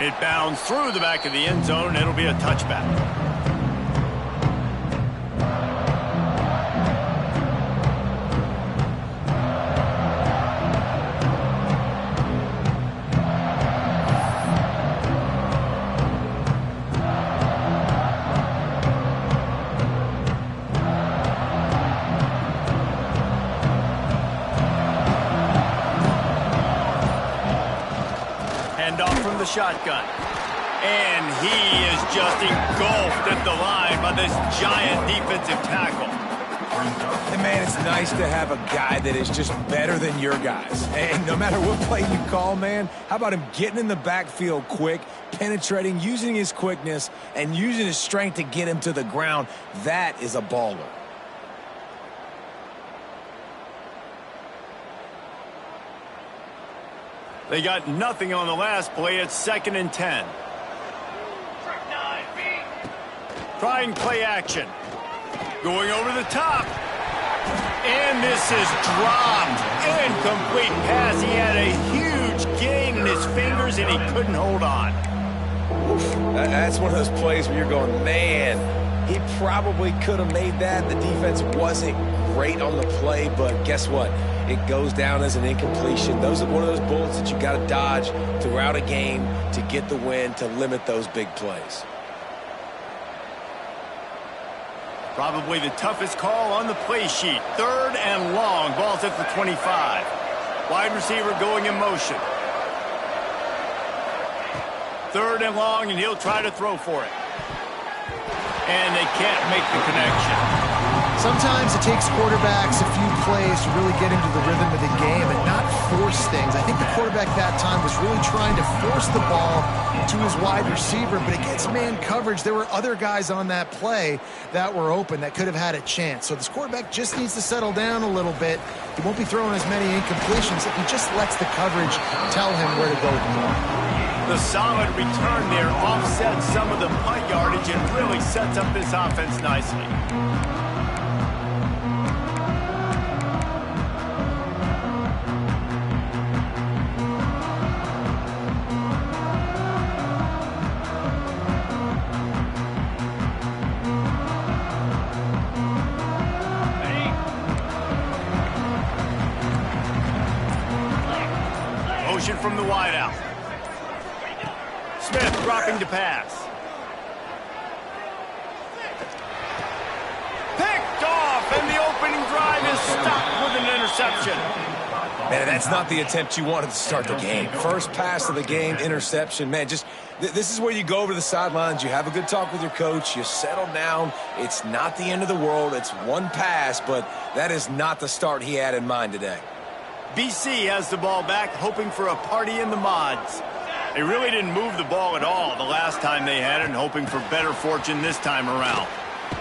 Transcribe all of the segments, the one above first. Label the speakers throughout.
Speaker 1: It bounds through the back of the end zone. It'll be a touchback. Handoff from the shotgun. And he is just engulfed at the line by this giant defensive tackle.
Speaker 2: And man, it's nice to have a guy that is just better than your guys. And no matter what play you call, man, how about him getting in the backfield quick, penetrating, using his quickness, and using his strength to get him to the ground? That is a baller.
Speaker 1: They got nothing on the last play. It's 2nd and 10. Trying play action. Going over the top. And this is dropped. Incomplete pass. He had a huge gain in his fingers, and he couldn't hold on.
Speaker 2: Oof. That's one of those plays where you're going, man, he probably could have made that. The defense wasn't great on the play, but guess what? It goes down as an incompletion. Those are one of those bullets that you got to dodge throughout a game to get the win, to limit those big plays.
Speaker 1: Probably the toughest call on the play sheet. 3rd and long. Ball's at the 25. Wide receiver going in motion. 3rd and long, and he'll try to throw for it. And they can't make the connection.
Speaker 3: Sometimes it takes quarterbacks a few plays to really get into the rhythm of the game and not force things. I think the quarterback that time was really trying to force the ball to his wide receiver, but against man coverage, there were other guys on that play that were open that could have had a chance. So this quarterback just needs to settle down a little bit. He won't be throwing as many incompletions if he just lets the coverage tell him where to go with the ball.
Speaker 1: The solid return there offsets some of the punt yardage and really sets up this offense nicely. Motion from the wideout. Smith dropping to pass. Picked off, and the opening drive is stopped with an interception.
Speaker 2: Man, that's not the attempt you wanted to start the game. First pass of the game, interception. Man, just this is where you go over to the sidelines. You have a good talk with your coach. You settle down. It's not the end of the world. It's one pass, but that is not the start he had in mind today.
Speaker 1: BC has the ball back, hoping for a party in the mods. They really didn't move the ball at all the last time they had it, and hoping for better fortune this time around.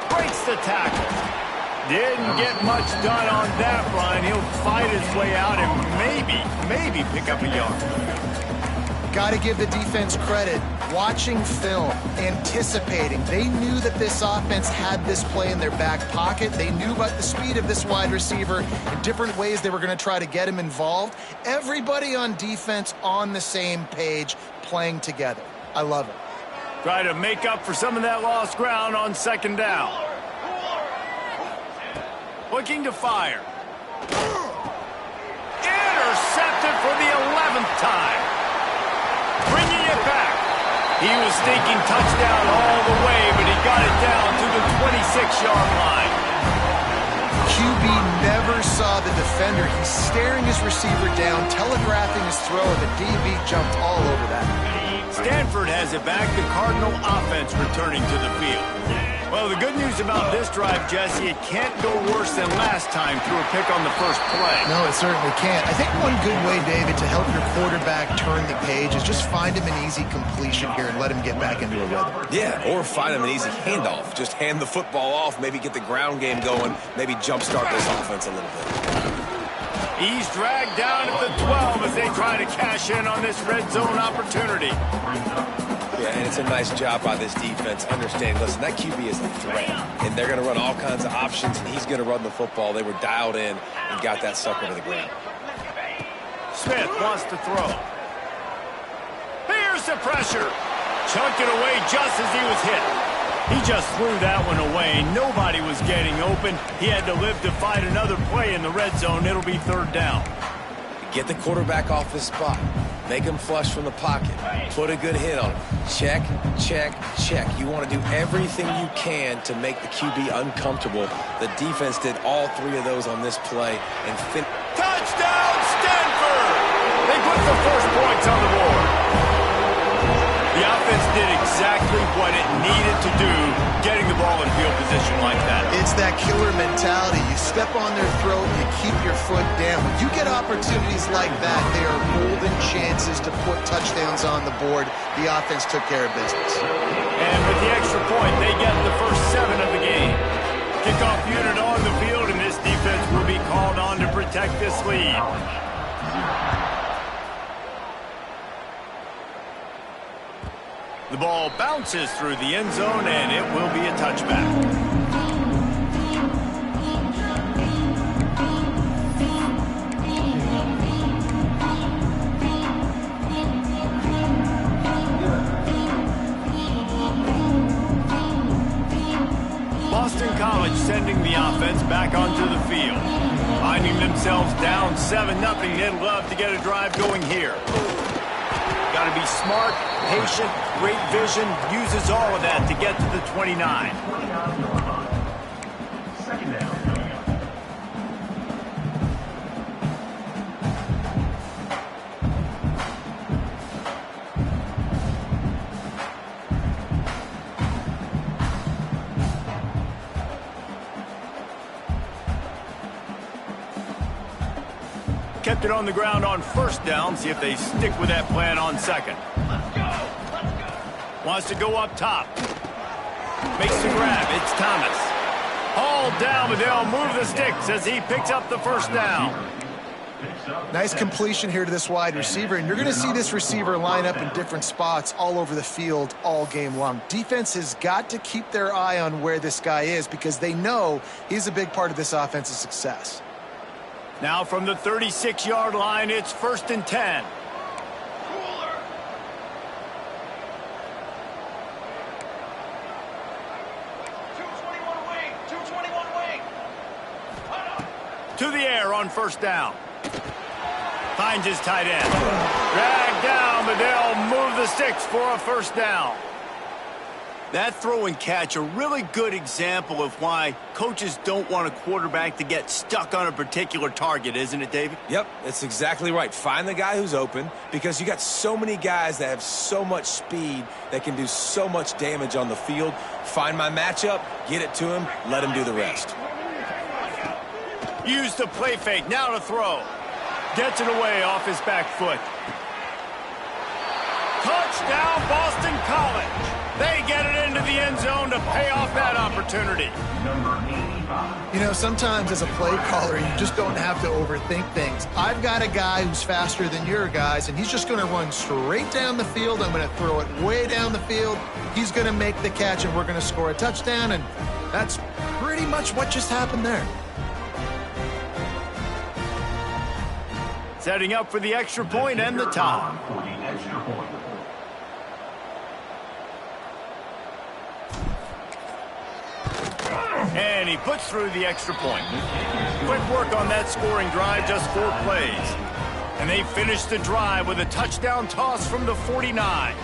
Speaker 1: Breaks the tackle. Didn't get much done on that run. He'll fight his way out and maybe pick up a yard.
Speaker 3: Got to give the defense credit. Watching film, anticipating. They knew that this offense had this play in their back pocket. They knew about the speed of this wide receiver in different ways they were going to try to get him involved. Everybody on defense on the same page, playing together. I love it.
Speaker 1: Try to make up for some of that lost ground on 2nd down. Looking to fire. Intercepted for the 11th time. Bringing it back. He was thinking touchdown all the way, but he got it down to the 26-yard line.
Speaker 3: QB never saw the defender. He's staring his receiver down, telegraphing his throw, and the DB jumped all over that.
Speaker 1: Stanford has it back. The Cardinal offense returning to the field. Well, the good news about this drive, Jesse, it can't go worse than last time through a pick on the first play.
Speaker 3: No, it certainly can't. I think one good way, David, to help your quarterback turn the page is just find him an easy completion here and let him get back into a rhythm.
Speaker 2: Yeah, or find him an easy handoff. Just hand the football off, maybe get the ground game going, maybe jumpstart this offense a little bit.
Speaker 1: He's dragged down at the 12 as they try to cash in on this red zone opportunity.
Speaker 2: Yeah, and it's a nice job by this defense understanding, listen, that QB is a threat, and they're going to run all kinds of options, and he's going to run the football. They were dialed in and got that sucker to the ground.
Speaker 1: Smith wants to throw. Here's Here's the pressure. Chunked it away just as he was hit. He just threw that one away. Nobody was getting open. He had to live to fight another play in the red zone. It'll be third down.
Speaker 2: Get the quarterback off his spot. Make him flush from the pocket. Put a good hit on him. Check, check, check. You want to do everything you can to make the QB uncomfortable. The defense did all three of those on this play. And
Speaker 1: touchdown, Stanford! They put the first points on the board. The offense did exactly what it needed to do, getting the ball in field position like that.
Speaker 3: It's that killer mentality. You step on their throat, you keep your foot down. When you get opportunities like that, they are golden chances to put touchdowns on the board. The offense took care of business.
Speaker 1: And with the extra point, they get the first 7 of the game. Kickoff unit on the field, and this defense will be called on to protect this lead. The ball bounces through the end zone, and it will be a touchback. Boston College sending the offense back onto the field. Finding themselves down 7-0, they'd love to get a drive going here. Got to be smart, patient, great vision, uses all of that to get to the 29.
Speaker 4: Second down.
Speaker 1: Kept it on the ground on first down. See if they stick with that plan on second.
Speaker 4: Let's go.
Speaker 1: Wants to go up top. Makes the grab. It's Thomas. Hauled down, but they'll move the sticks as he picks up the first down.
Speaker 3: Nice completion here to this wide receiver, and you're going to see this receiver line up in different spots all over the field all game long. Defense has got to keep their eye on where this guy is because they know he's a big part of this offense's success.
Speaker 1: Now from the 36-yard line, it's 1st and 10.
Speaker 4: Cooler. .221 wing. 221 wing.
Speaker 1: To the air on first down. Finds his tight end. Dragged down, but they'll move the sticks for a first down. That throw and catch, a really good example of why coaches don't want a quarterback to get stuck on a particular target, isn't it, David?
Speaker 2: Yep, that's exactly right. Find the guy who's open because you got so many guys that have so much speed that can do so much damage on the field. Find my matchup, get it to him, let him do the rest.
Speaker 1: Use the play fake, now to throw. Gets it away off his back foot. Touchdown, Boston College. They get it into the end zone to pay off that opportunity.
Speaker 3: You know, sometimes as a play caller, you just don't have to overthink things. I've got a guy who's faster than your guys, and he's just going to run straight down the field. I'm going to throw it way down the field. He's going to make the catch, and we're going to score a touchdown, and that's pretty much what just happened there.
Speaker 1: Setting up for the extra point and the tie. And he puts through the extra point. Quick work on that scoring drive, just 4 plays. And they finish the drive with a touchdown toss from the 49.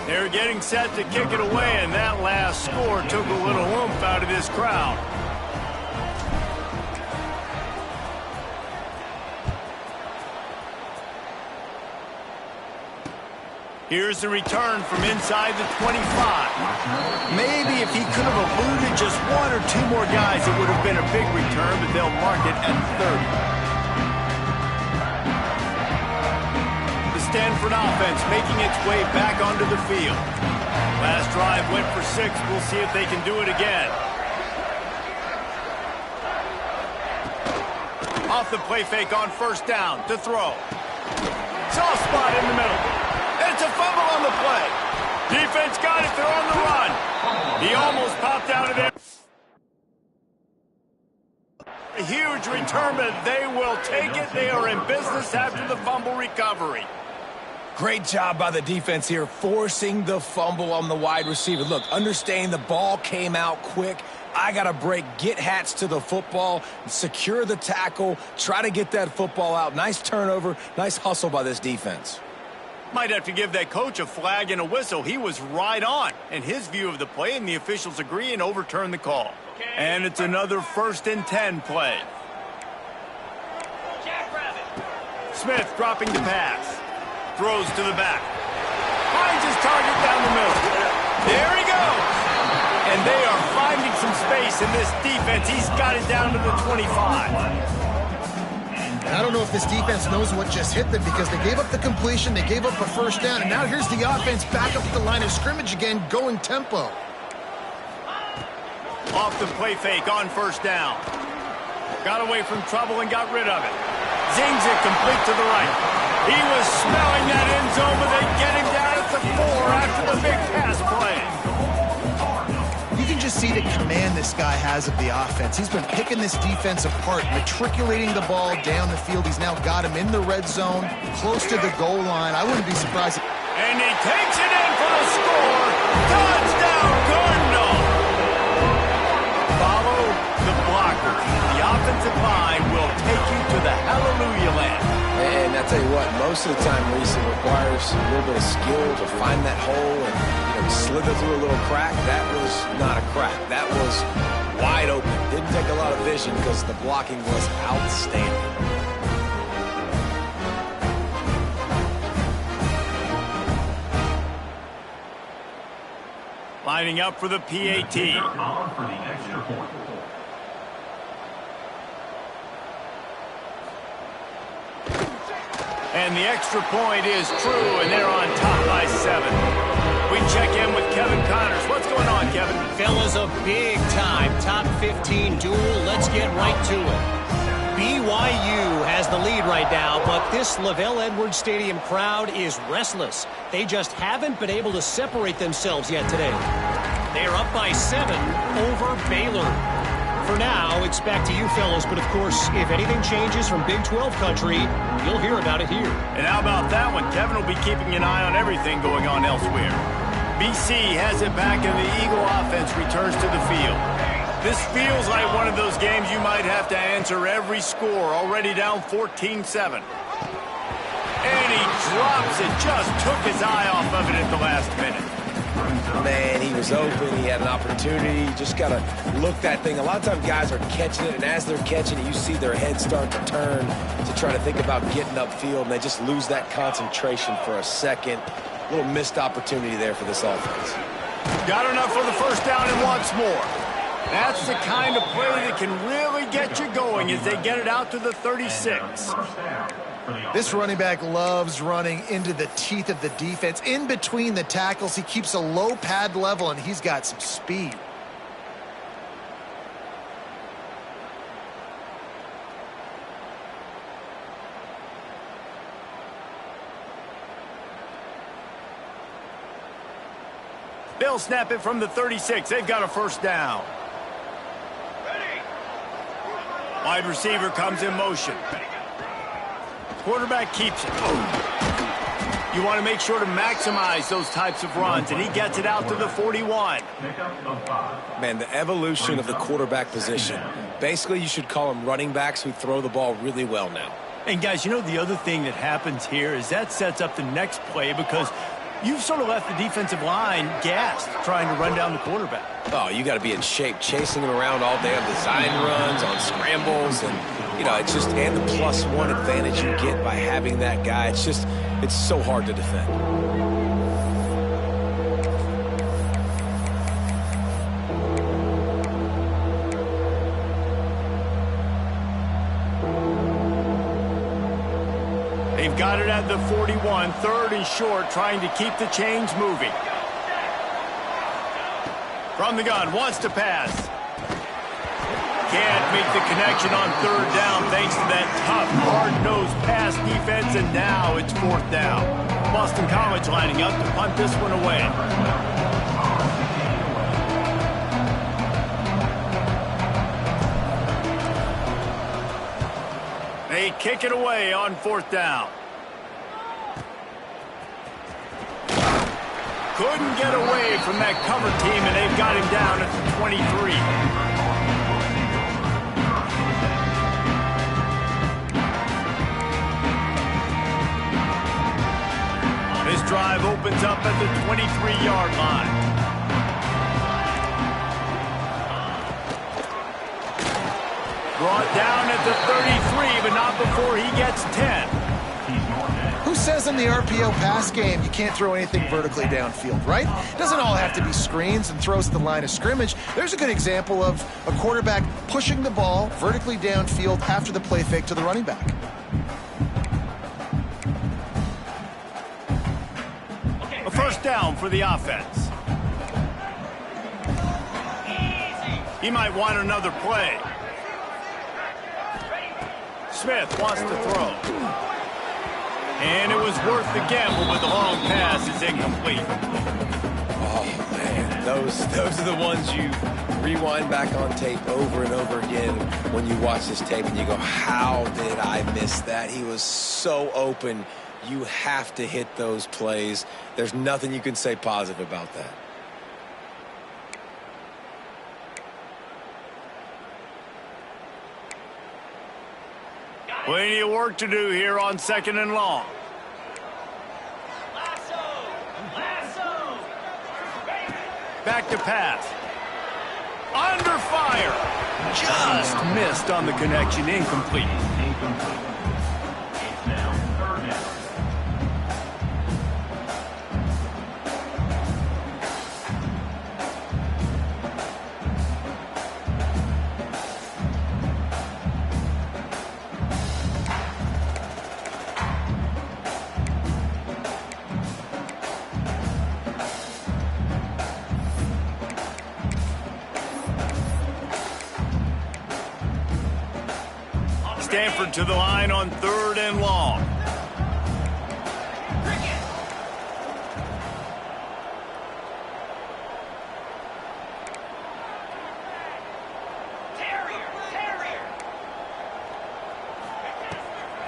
Speaker 1: They're getting set to kick it away, and that last score took a little oomph out of this crowd. Here's the return from inside the 25. Maybe if he could have eluded just 1 or 2 more guys, it would have been a big return, but they'll mark it at 30. The Stanford offense making its way back onto the field. Last drive went for 6. We'll see if they can do it again. Off the play fake on first down to throw. Soft spot in the middle. It's a fumble on the play. Defense got it. They're on the run. He almost popped out of there. huge return, but they will take it. They are in business after the fumble recovery.
Speaker 2: Great job by the defense here, forcing the fumble on the wide receiver. Look, understanding the ball came out quick. I got to break, get Hats to the football, secure the tackle, try to get that football out. Nice turnover, nice hustle by this defense.
Speaker 1: Might have to give that coach a flag and a whistle. He was right on in his view of the play, and the officials agree and overturn the call. And it's another 1st and 10 play. Smith dropping the pass. Throws to the back. Finds his target down the middle. There he goes. And they are finding some space in this defense. He's got it down to the 25.
Speaker 3: I don't know if this defense knows what just hit them because they gave up the completion, they gave up a 1st down, and now here's the offense back up at the line of scrimmage again, going tempo.
Speaker 1: Off the play fake on 1st down. Got away from trouble and got rid of it. Zings it complete to the right. He was smelling that end zone, but they get him down at the 4 after the big pass play.
Speaker 3: You can just see the command this guy has of the offense. He's been picking this defense apart, matriculating the ball down the field. He's now got him in the red zone, close to the goal line. I wouldn't be surprised.
Speaker 1: And he takes it in for the score. Touchdown, Cardinal. Follow the blocker. The offensive line will take you to the hallelujah land.
Speaker 2: And I tell you what, most of the time, Reese, it requires a little bit of skill to find that hole and slither through a little crack. That was not a crack. That was wide open. Didn't take a lot of vision because the blocking was outstanding.
Speaker 1: Lining up for the PAT. And the extra point is true, and they're on top by 7. We check in with Kevin Connors. What's going on, Kevin?
Speaker 5: Fellas, a big-time top 15 duel. Let's get right to it. BYU has the lead right now, but this LaVell Edwards Stadium crowd is restless. They just haven't been able to separate themselves yet today. They're up by 7 over Baylor. For now, it's back to you fellows, but of course, if anything changes from Big 12 country, you'll hear about it here.
Speaker 1: And how about that one? Kevin will be keeping an eye on everything going on elsewhere. BC has it back, and the Eagle offense returns to the field. This feels like one of those games you might have to answer every score, already down 14-7. And he drops it, just took his eye off of it at the last minute.
Speaker 2: Man, he was open. He had an opportunity. You just got to look that thing. A lot of times guys are catching it, and as they're catching it, you see their head start to turn to try to think about getting upfield, and they just lose that concentration for a second. A little missed opportunity there for this offense.
Speaker 1: Got enough for the 1st down and wants more. That's the kind of play that can really get you going as they get it out to the 36.
Speaker 3: This running back loves running into the teeth of the defense. In between the tackles, he keeps a low pad level, and he's got some speed.
Speaker 1: They'll snap it from the 36. They've got a 1st down. Wide receiver comes in motion. Quarterback keeps it. You want to make sure to maximize those types of runs, and he gets it out to the 41.
Speaker 2: Man, the evolution of the quarterback position. Basically, you should call them running backs who throw the ball really well now.
Speaker 1: And, guys, you know the other thing that happens here is that sets up the next play because you've sort of left the defensive line gassed trying to run down the quarterback.
Speaker 2: Oh, you got to be in shape, chasing him around all day on design runs, on scrambles, and, you know, it's just, and the +1 advantage you get by having that guy. It's just, it's so hard to defend.
Speaker 1: They've got it at the 41, 3rd and short, trying to keep the chains moving. From the gun, wants to pass. Can't make the connection on 3rd down thanks to that tough, hard-nosed pass defense, and now it's 4th down. Boston College lining up to punt this one away. kick it away on 4th down. Couldn't get away from that cover team, and they've got him down at the 23. This drive opens up at the 23-yard line. Brought down at the 33, but not before he gets 10.
Speaker 3: Who says in the RPO pass game you can't throw anything vertically downfield, right? It doesn't all have to be screens and throws at the line of scrimmage. There's a good example of a quarterback pushing the ball vertically downfield after the play fake to the running back.
Speaker 1: A first down for the offense. He might want another play. Smith wants to throw. And it was worth the gamble, but the long pass is incomplete.
Speaker 2: Oh, man, those are the ones you rewind back on tape over and over again when you watch this tape and you go, how did I miss that? He was so open. You have to hit those plays. There's nothing you can say positive about that.
Speaker 1: Plenty of work to do here on 2nd and long. Back to pass. Under fire. Just missed on the connection. Incomplete. Stanford to the line on 3rd and long.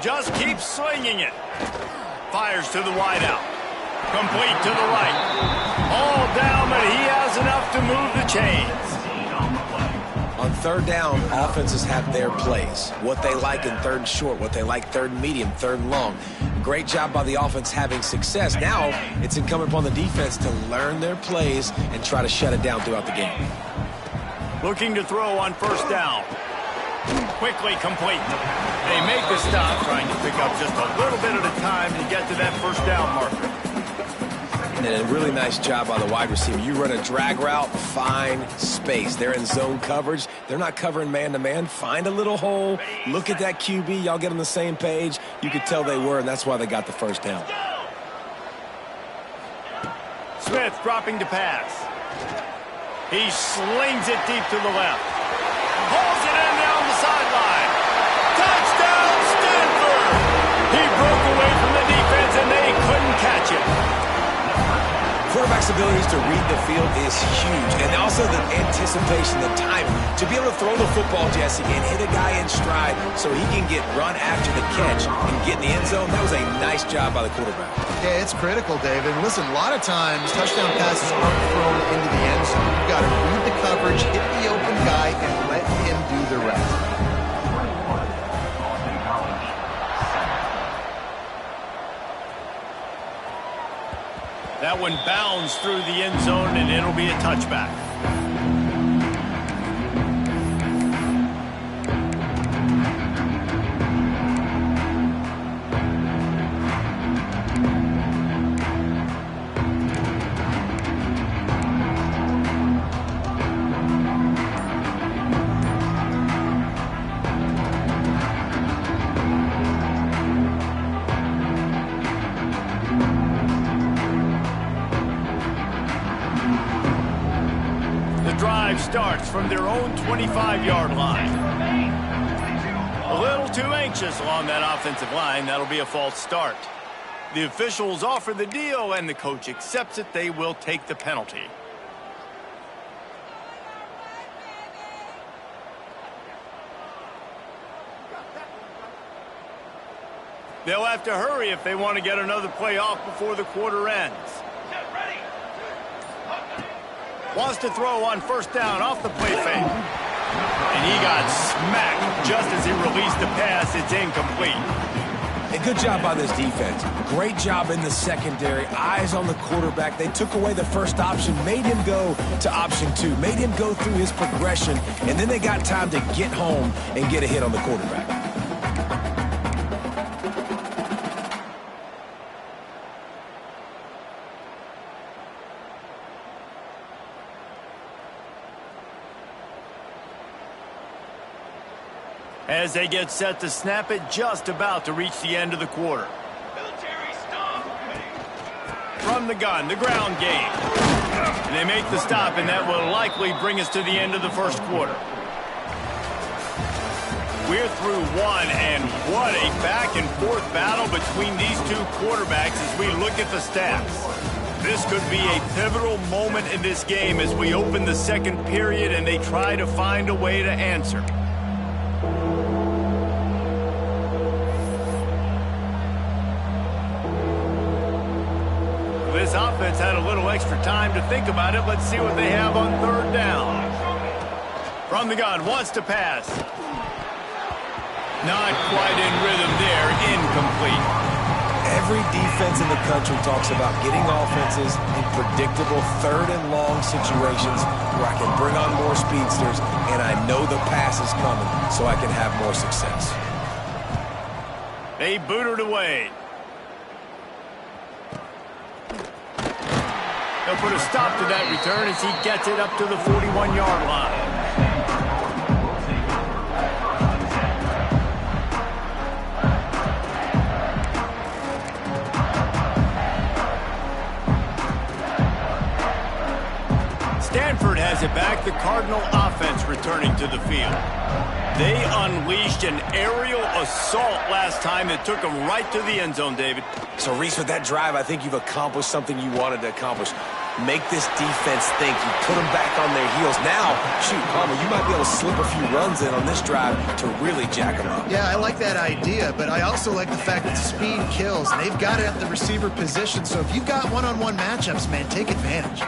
Speaker 1: Just keeps slinging it. Fires to the wideout. Complete to the right. All down, but he has enough to move the chains.
Speaker 2: On 3rd down, offenses have their plays. What they like in 3rd and short, what they like 3rd and medium, 3rd and long. Great job by the offense having success. Now it's incumbent upon the defense to learn their plays and try to shut it down throughout the game.
Speaker 1: Looking to throw on 1st down. Quickly complete. They make the stop, trying to pick up just a little bit at a time to get to that 1st down marker.
Speaker 2: And a really nice job by the wide receiver. You run a drag route, find space. They're in zone coverage. They're not covering man-to-man. Find a little hole. Look at that QB. Y'all get on the same page. You could tell they were, and that's why they got the 1st down.
Speaker 1: Smith dropping to pass. He slings it deep to the left. Pulls it in down the sideline. Touchdown, Stanford! He broke away from the defense, and they couldn't catch him.
Speaker 2: Quarterback's abilities to read the field is huge, and also the anticipation, the timing. To be able to throw the football, Jesse, and hit a guy in stride so he can get run after the catch and get in the end zone, that was a nice job by the quarterback.
Speaker 3: Yeah, it's critical, David. Listen, a lot of times touchdown passes aren't thrown into the end zone. You've got to read the coverage, hit the open guy, and let him do the rest.
Speaker 1: That one bounds through the end zone, and it'll be a touchback. Starts from their own 25-yard line. A little too anxious along that offensive line. That'll be a false start. The officials offer the deal, and the coach accepts it. They will take the penalty. They'll have to hurry if they want to get another play off before the quarter ends.
Speaker 4: Get ready.
Speaker 1: Wants to throw on first down off the play fake. And he got smacked just as he released the pass. It's incomplete.
Speaker 2: A good job by this defense. Great job in the secondary. Eyes on the quarterback. They took away the first option, made him go to option 2, made him go through his progression, and then they got time to get home and get a hit on the quarterback.
Speaker 1: As they get set to snap it, just about to reach the end of the quarter.
Speaker 4: Military stop.
Speaker 1: From the gun, the ground game. And they make the stop, and that will likely bring us to the end of the first quarter. We're through one, and what a back-and-forth battle between these two quarterbacks as we look at the stats. This could be a pivotal moment in this game as we open the second period and they try to find a way to answer. This offense had a little extra time to think about it. Let's see what they have on third down. From the gun, wants to pass. Not quite in rhythm there, incomplete.
Speaker 2: Every defense in the country talks about getting offenses in predictable third and long situations where I can bring on more speedsters and I know the pass is coming so I can have more success.
Speaker 1: They boot it away. They'll put a stop to that return as he gets it up to the 41-yard line. Stanford has it back, the Cardinal offense returning to the field. They unleashed an aerial assault last time that took them right to the end zone, David.
Speaker 2: So, Reese, with that drive, I think you've accomplished something you wanted to accomplish. Make this defense think. You put them back on their heels. Now, shoot, Palmer, you might be able to slip a few runs in on this drive to really jack them up.
Speaker 3: Yeah, I like that idea, but I also like the fact that speed kills. And they've got it at the receiver position, so if you've got one-on-one matchups, man, take advantage.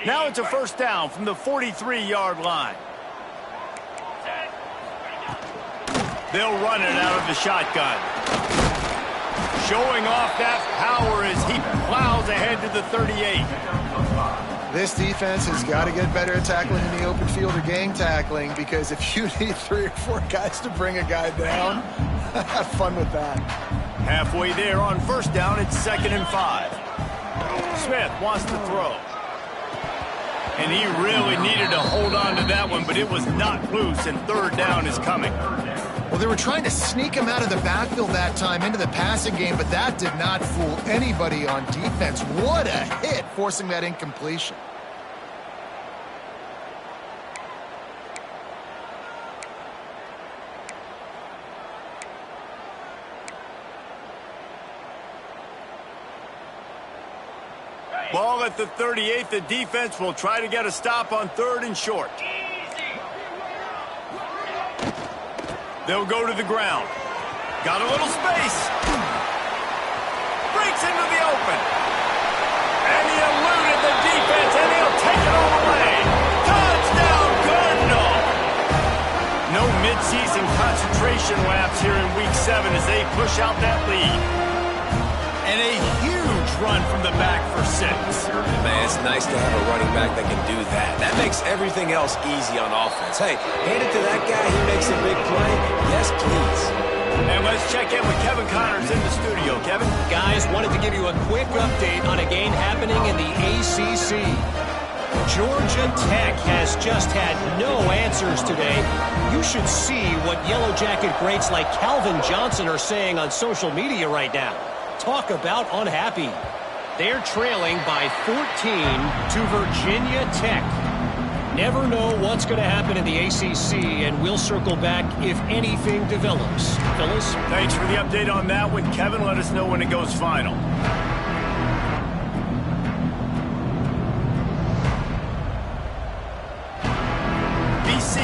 Speaker 1: Now it's a first down from the 43-yard line. They'll run it out of the shotgun. Showing off that power as he plows ahead to the 38.
Speaker 3: This defense has got to get better at tackling in the open field or gang tackling, because if you need 3 or 4 guys to bring a guy down, have fun with that.
Speaker 1: Halfway there on first down, it's 2nd and 5. Smith wants to throw. And he really needed to hold on to that one, but it was not loose, and third down is coming.
Speaker 3: Well, they were trying to sneak him out of the backfield that time into the passing game, but that did not fool anybody on defense. What a hit, forcing that incompletion.
Speaker 1: Ball at the 38. The defense will try to get a stop on 3rd and short. They'll go to the ground. Got a little space. Breaks into the open. And he eluded the defense, and he'll take it all away. Touchdown, Cardinal! No midseason concentration laps here in Week 7 as they push out that lead. And a huge run from the back for 6.
Speaker 2: Man, it's nice to have a running back that can do that. That makes everything else easy on offense. Hey, hand it to that guy. He makes a big play. Yes, please.
Speaker 1: And let's check in with Kevin Connors in the studio. Kevin?
Speaker 5: Guys, wanted to give you a quick update on a game happening in the ACC. Georgia Tech has just had no answers today. You should see what Yellow Jacket greats like Calvin Johnson are saying on social media right now. Talk about unhappy. They're trailing by 14 to Virginia Tech. Never know what's going to happen in the ACC, and we'll circle back if anything develops. Phyllis?
Speaker 1: Thanks for the update on that one, Kevin. Let us know when it goes final.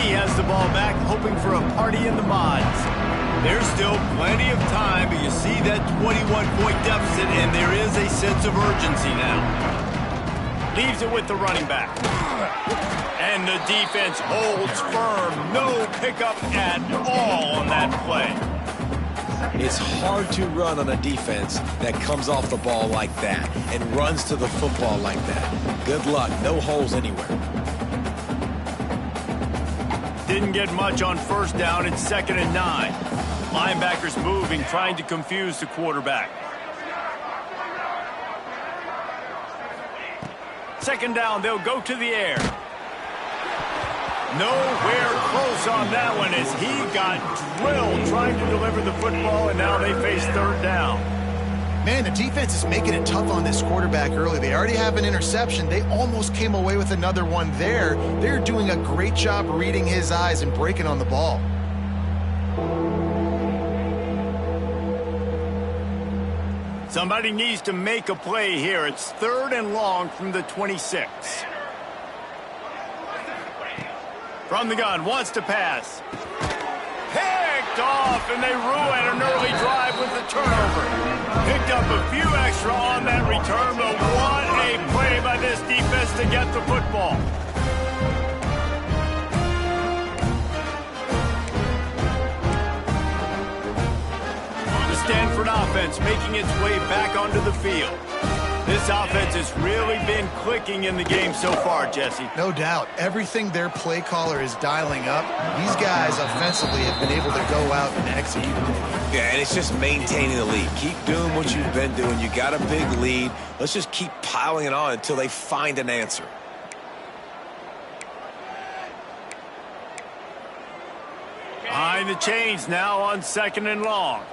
Speaker 1: has the ball back, hoping for a party in the mods. There's still plenty of time, but you see that 21-point deficit, and there is a sense of urgency now. Leaves it with the running back. And the defense holds firm. No pickup at all on that play.
Speaker 2: It's hard to run on a defense that comes off the ball like that and runs to the football like that. Good luck. No holes anywhere.
Speaker 1: Didn't get much on first down. It's 2nd and 9. Linebackers moving, trying to confuse the quarterback. 2nd down, they'll go to the air. Nowhere close on that one as he got drilled trying to deliver the football, and now they face 3rd down.
Speaker 3: Man, the defense is making it tough on this quarterback early. They already have an interception. They almost came away with another one there. They're doing a great job reading his eyes and breaking on the ball.
Speaker 1: Somebody needs to make a play here. It's 3rd and long from the 26. From the gun, wants to pass. Picked off, and they ruin an early drive with the turnover. Picked up a few extra on that return, but what a play by this defense to get the football. The Stanford offense making its way back onto the field. This offense has really been clicking in the game so far, Jesse.
Speaker 3: No doubt. Everything their play caller is dialing up, these guys offensively have been able to go out and execute.
Speaker 2: Yeah, and it's just maintaining the lead. Keep doing what you've been doing. You got a big lead. Let's just keep piling it on until they find an answer.
Speaker 1: Behind the chains now on 2nd and long.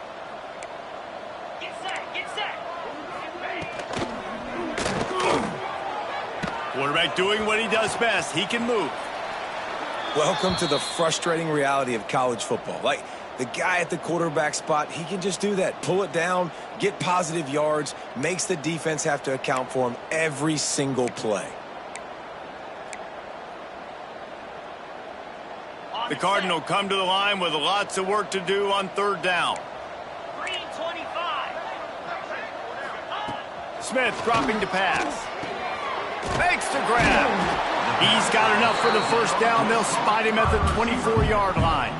Speaker 1: Quarterback doing what he does best. He can move.
Speaker 2: Welcome to the frustrating reality of college football. Like, the guy at the quarterback spot, he can just do that. Pull it down, get positive yards, makes the defense have to account for him every single play.
Speaker 1: The Cardinal come to the line with lots of work to do on 3rd down.
Speaker 4: Green 25.
Speaker 1: Smith dropping to pass. Makes the grab. He's got enough for the 1st down. They'll spot him at the 24-yard line.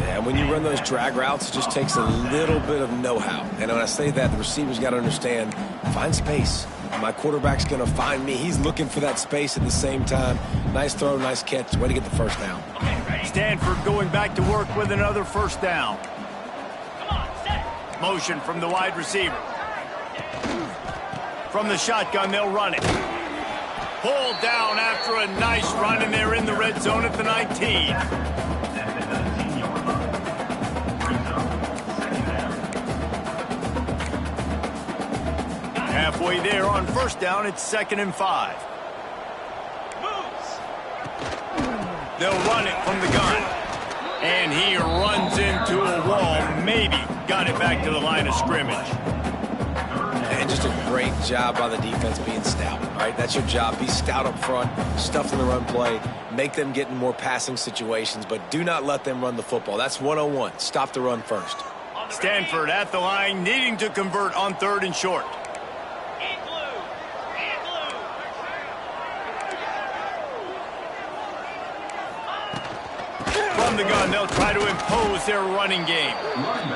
Speaker 2: Yeah, when you run those drag routes, it just takes a little bit of know-how. And when I say that, the receiver's got to understand, find space. My quarterback's going to find me. He's looking for that space at the same time. Nice throw, nice catch. Way to get the 1st down.
Speaker 1: Stanford going back to work with another 1st down.
Speaker 4: Come on, set.
Speaker 1: Motion from the wide receiver. From the shotgun, they'll run it. Pulled down after a nice run, and they're in the red zone at the 19. Halfway there on 1st down, it's 2nd and 5. They'll run it from the gun. And he runs into a wall. Maybe got it back to the line of scrimmage.
Speaker 2: And just a great job by the defense being stout. All right, that's your job. Be stout up front, stuff in the run play, make them get in more passing situations, but do not let them run the football. That's 101. Stop the run first.
Speaker 1: Stanford at the line, needing to convert on 3rd and short. From the gun, they'll try to impose their running game.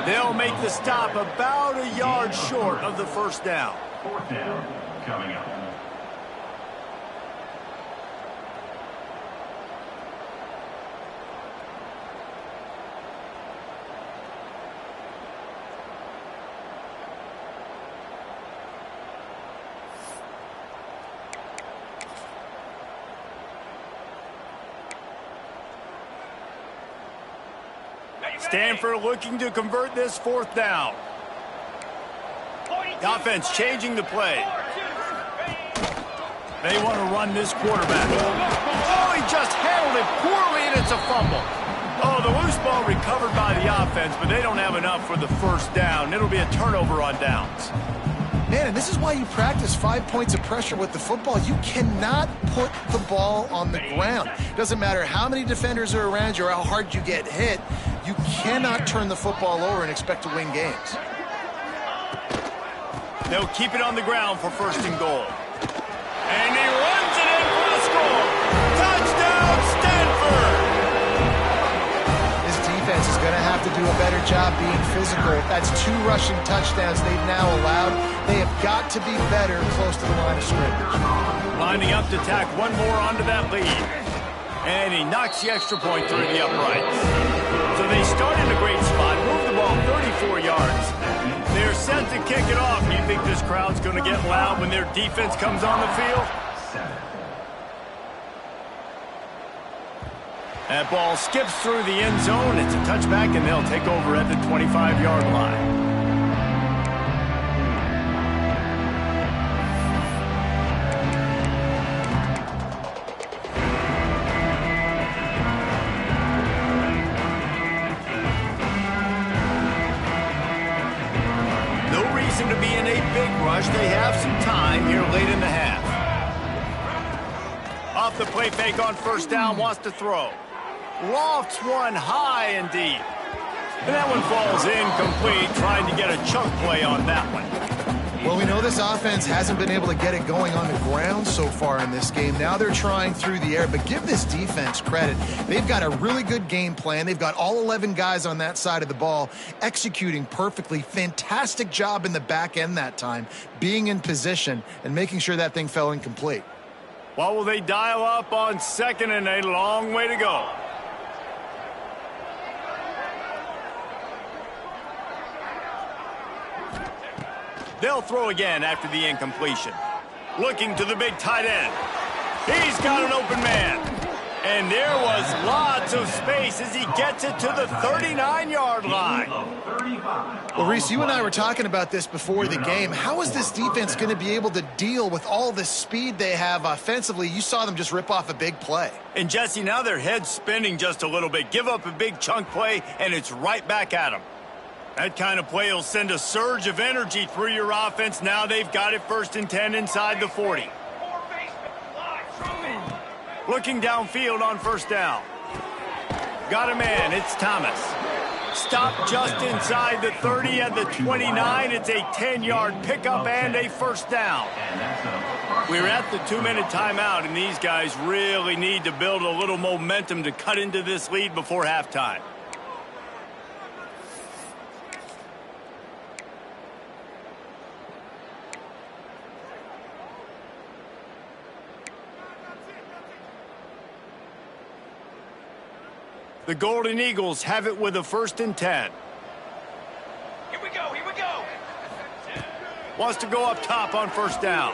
Speaker 1: They'll make the stop about a yard short of the 1st down.
Speaker 6: 4th down coming up.
Speaker 1: Stanford looking to convert this 4th down. The offense changing the play. They want to run this quarterback. Oh, he just handled it poorly, and it's a fumble. Oh, the loose ball recovered by the offense, but they don't have enough for the 1st down. It'll be a turnover on downs.
Speaker 3: Man, and this is why you practice 5 points of pressure with the football. You cannot put the ball on the ground. Doesn't matter how many defenders are around you or how hard you get hit. You cannot turn the football over and expect to win games.
Speaker 1: They'll keep it on the ground for 1st and goal. And he runs it in for the score. Touchdown, Stanford!
Speaker 3: This defense is going to have to do a better job being physical. That's 2 rushing touchdowns they've now allowed. They have got to be better close to the line of scrimmage.
Speaker 1: Lining up to tack one more onto that lead. And he knocks the extra point through the uprights. So they start in a great spot, move the ball 34 yards. They're set to kick it off. Do you think this crowd's going to get loud when their defense comes on the field? That ball skips through the end zone. It's a touchback, and they'll take over at the 25-yard line. To be in a big rush. They have some time here late in the half. Off the play fake on 1st down, wants to throw. Lofts one high and deep. And that one falls incomplete, trying to get a chunk play on that one.
Speaker 3: Well, we know this offense hasn't been able to get it going on the ground so far in this game. Now they're trying through the air, but give this defense credit. They've got a really good game plan. They've got all 11 guys on that side of the ball executing perfectly. Fantastic job in the back end that time, being in position and making sure that thing fell incomplete.
Speaker 1: What will they dial up on 2nd and a long way to go? They'll throw again after the incompletion. Looking to the big tight end. He's got an open man. And there was lots of space as he gets it to the 39-yard line.
Speaker 3: Well, Reese, you and I were talking about this before the game. How is this defense going to be able to deal with all the speed they have offensively? You saw them just rip off a big play.
Speaker 1: And, Jesse, now their head's spinning just a little bit. Give up a big chunk play, and it's right back at them. That kind of play will send a surge of energy through your offense. Now they've got it 1st and 10 inside the 40. Looking downfield on 1st down. Got a man. It's Thomas. Stop just inside the 30 at the 29. It's a 10-yard pickup and a 1st down. We're at the 2-minute timeout, and these guys really need to build a little momentum to cut into this lead before halftime. The Golden Eagles have it with a 1st and 10.
Speaker 4: Here we go, here we go.
Speaker 1: Wants to go up top on 1st down.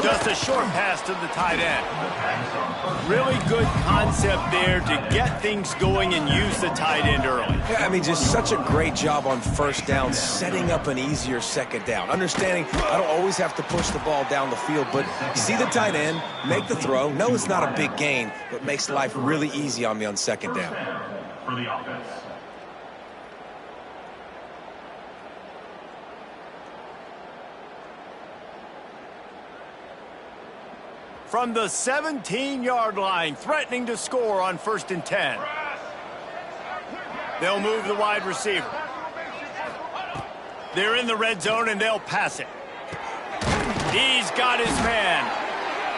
Speaker 1: Just a short pass to the tight end. Really good concept there to get things going and use the tight end early.
Speaker 2: Yeah, I mean, just such a great job on 1st down, setting up an easier 2nd down. Understanding I don't always have to push the ball down the field, but see the tight end, make the throw. No, it's not a big gain, but makes life really easy on me on 2nd down.
Speaker 6: For the offense.
Speaker 1: From the 17-yard line, threatening to score on 1st and 10. They'll move the wide receiver. They're in the red zone, and they'll pass it. He's got his man.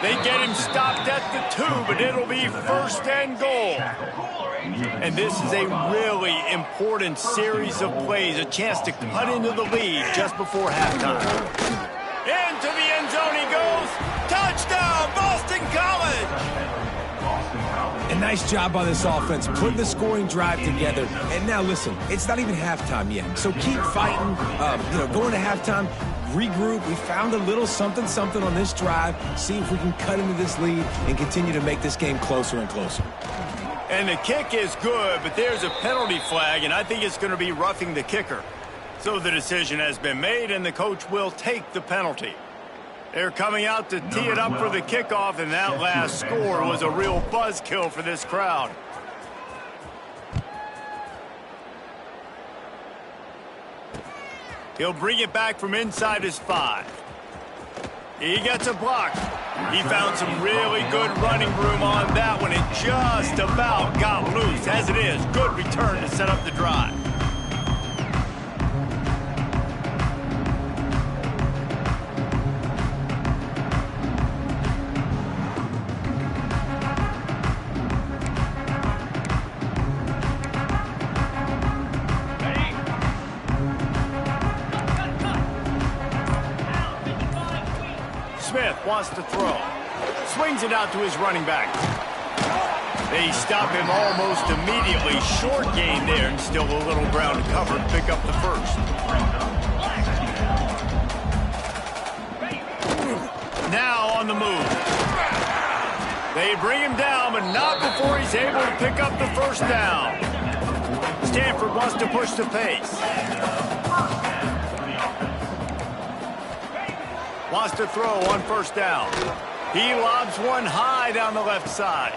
Speaker 1: They get him stopped at the 2, but it'll be 1st and goal. And this is a really important series of plays, a chance to cut into the lead just before halftime. Into the end zone he goes. Touchdown, Boston College!
Speaker 2: A nice job by this offense, putting the scoring drive together. And now listen, it's not even halftime yet. So keep fighting, going to halftime, regroup. We found a little something on this drive. See if we can cut into this lead and continue to make this game closer and closer.
Speaker 1: And the kick is good, but there's a penalty flag, and I think it's going to be roughing the kicker. So the decision has been made, and the coach will take the penalty. They're coming out to tee it up for the kickoff, and that last score was a real buzzkill for this crowd. He'll bring it back from inside his 5. He gets a block. He found some really good running room on that one. It just about got loose. As it is, good return to set up the drive. Smith wants to throw. Swings it out to his running back. They stop him almost immediately. Short gain there, and still a little ground to cover to pick up the first. Now on the move. They bring him down, but not before he's able to pick up the first down. Stanford wants to push the pace. Wants to throw on first down. He lobs one high down the left side.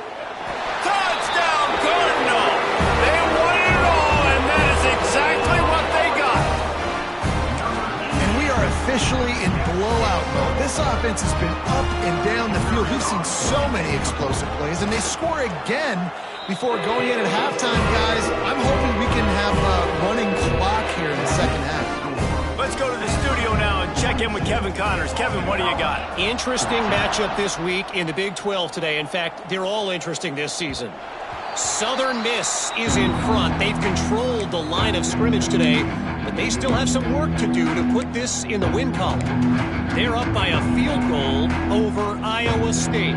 Speaker 1: Touchdown, Cardinal! They won it all, and that is exactly what they got.
Speaker 3: And we are officially in blowout mode. This offense has been up and down the field. We've seen so many explosive plays, and they score again before going in at halftime, guys. I'm hoping we can have a running clock here in the second half.
Speaker 1: Let's go to the studio now and check in with Kevin Connors. Kevin, what do you got?
Speaker 5: Interesting matchup this week in the Big 12 today. In fact, they're all interesting this season. Southern Miss is in front. They've controlled the line of scrimmage today, but they still have some work to do to put this in the win column. They're up by a field goal over Iowa State.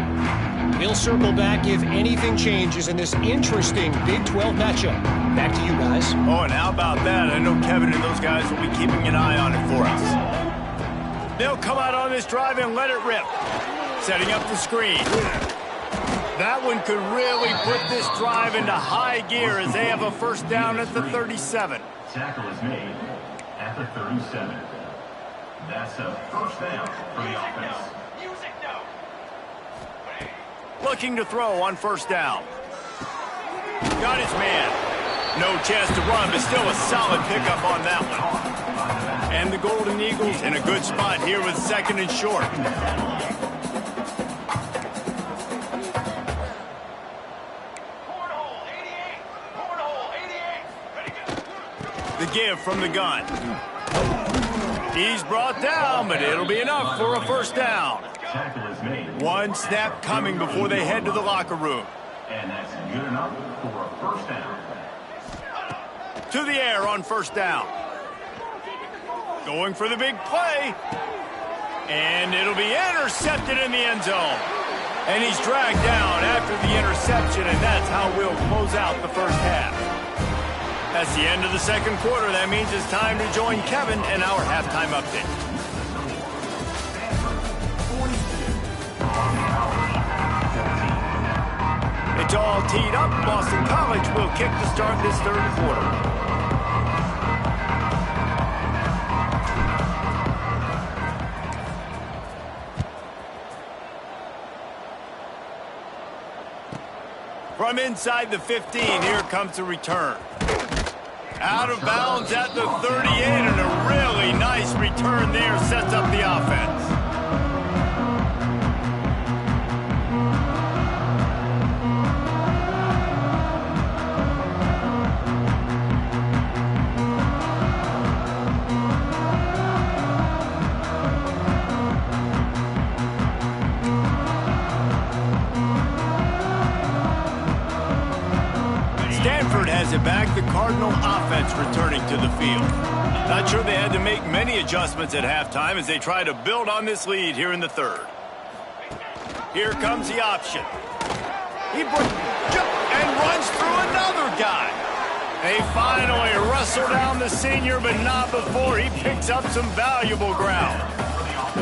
Speaker 5: We'll circle back if anything changes in this interesting Big 12 matchup. Back to you guys.
Speaker 1: Oh, and how about that? I know Kevin and those guys will be keeping an eye on it for us. They'll come out on this drive and let it rip. Setting up the screen. That one could really put this drive into high gear as they have a first down at the 37.
Speaker 6: Tackle is made at the 37. That's a first down for the offense.
Speaker 4: Music no.
Speaker 1: Looking to throw on first down. Got his man. No chance to run, but still a solid pickup on that one. And the Golden Eagles in a good spot here with second and short. The give from the gun. He's brought down, but it'll be enough for a first down.
Speaker 6: Tackle is made.
Speaker 1: One snap coming before they head to the locker room.
Speaker 6: And that's good enough for a first down.
Speaker 1: To the air on first down. Going for the big play. And it'll be intercepted in the end zone. And he's dragged down after the interception, and that's how we'll close out the first half. That's the end of the second quarter. That means it's time to join Kevin in our halftime update. It's all teed up. Boston College will kick to start this third quarter. From inside the 15, here comes the return. Out of bounds at the 38, and a really nice return there sets up the offense. Stanford has it back, the Cardinal offense returning to the field. Not sure they had to make many adjustments at halftime as they try to build on this lead here in the third. Here comes the option. He and runs through another guy. They finally wrestle down the senior, but not before he picks up some valuable ground.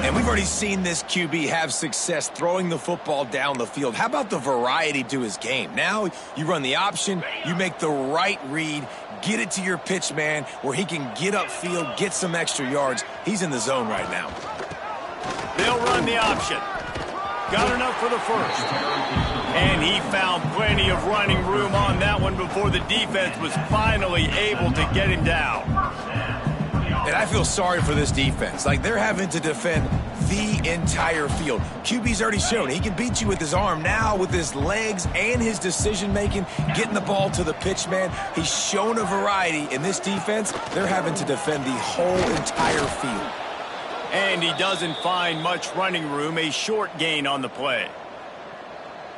Speaker 2: And we've already seen this QB have success throwing the football down the field. How about the variety to his game? Now you run the option, you make the right read, get it to your pitch man where he can get upfield, get some extra yards. He's in the zone right now.
Speaker 1: They'll run the option. Got enough for the first. And he found plenty of running room on that one before the defense was finally able to get him down.
Speaker 2: And I feel sorry for this defense. Like, they're having to defend the entire field. QB's already shown he can beat you with his arm. Now, with his legs and his decision-making, getting the ball to the pitch, man, he's shown a variety. In this defense, they're having to defend the whole entire field.
Speaker 1: And he doesn't find much running room, a short gain on the play.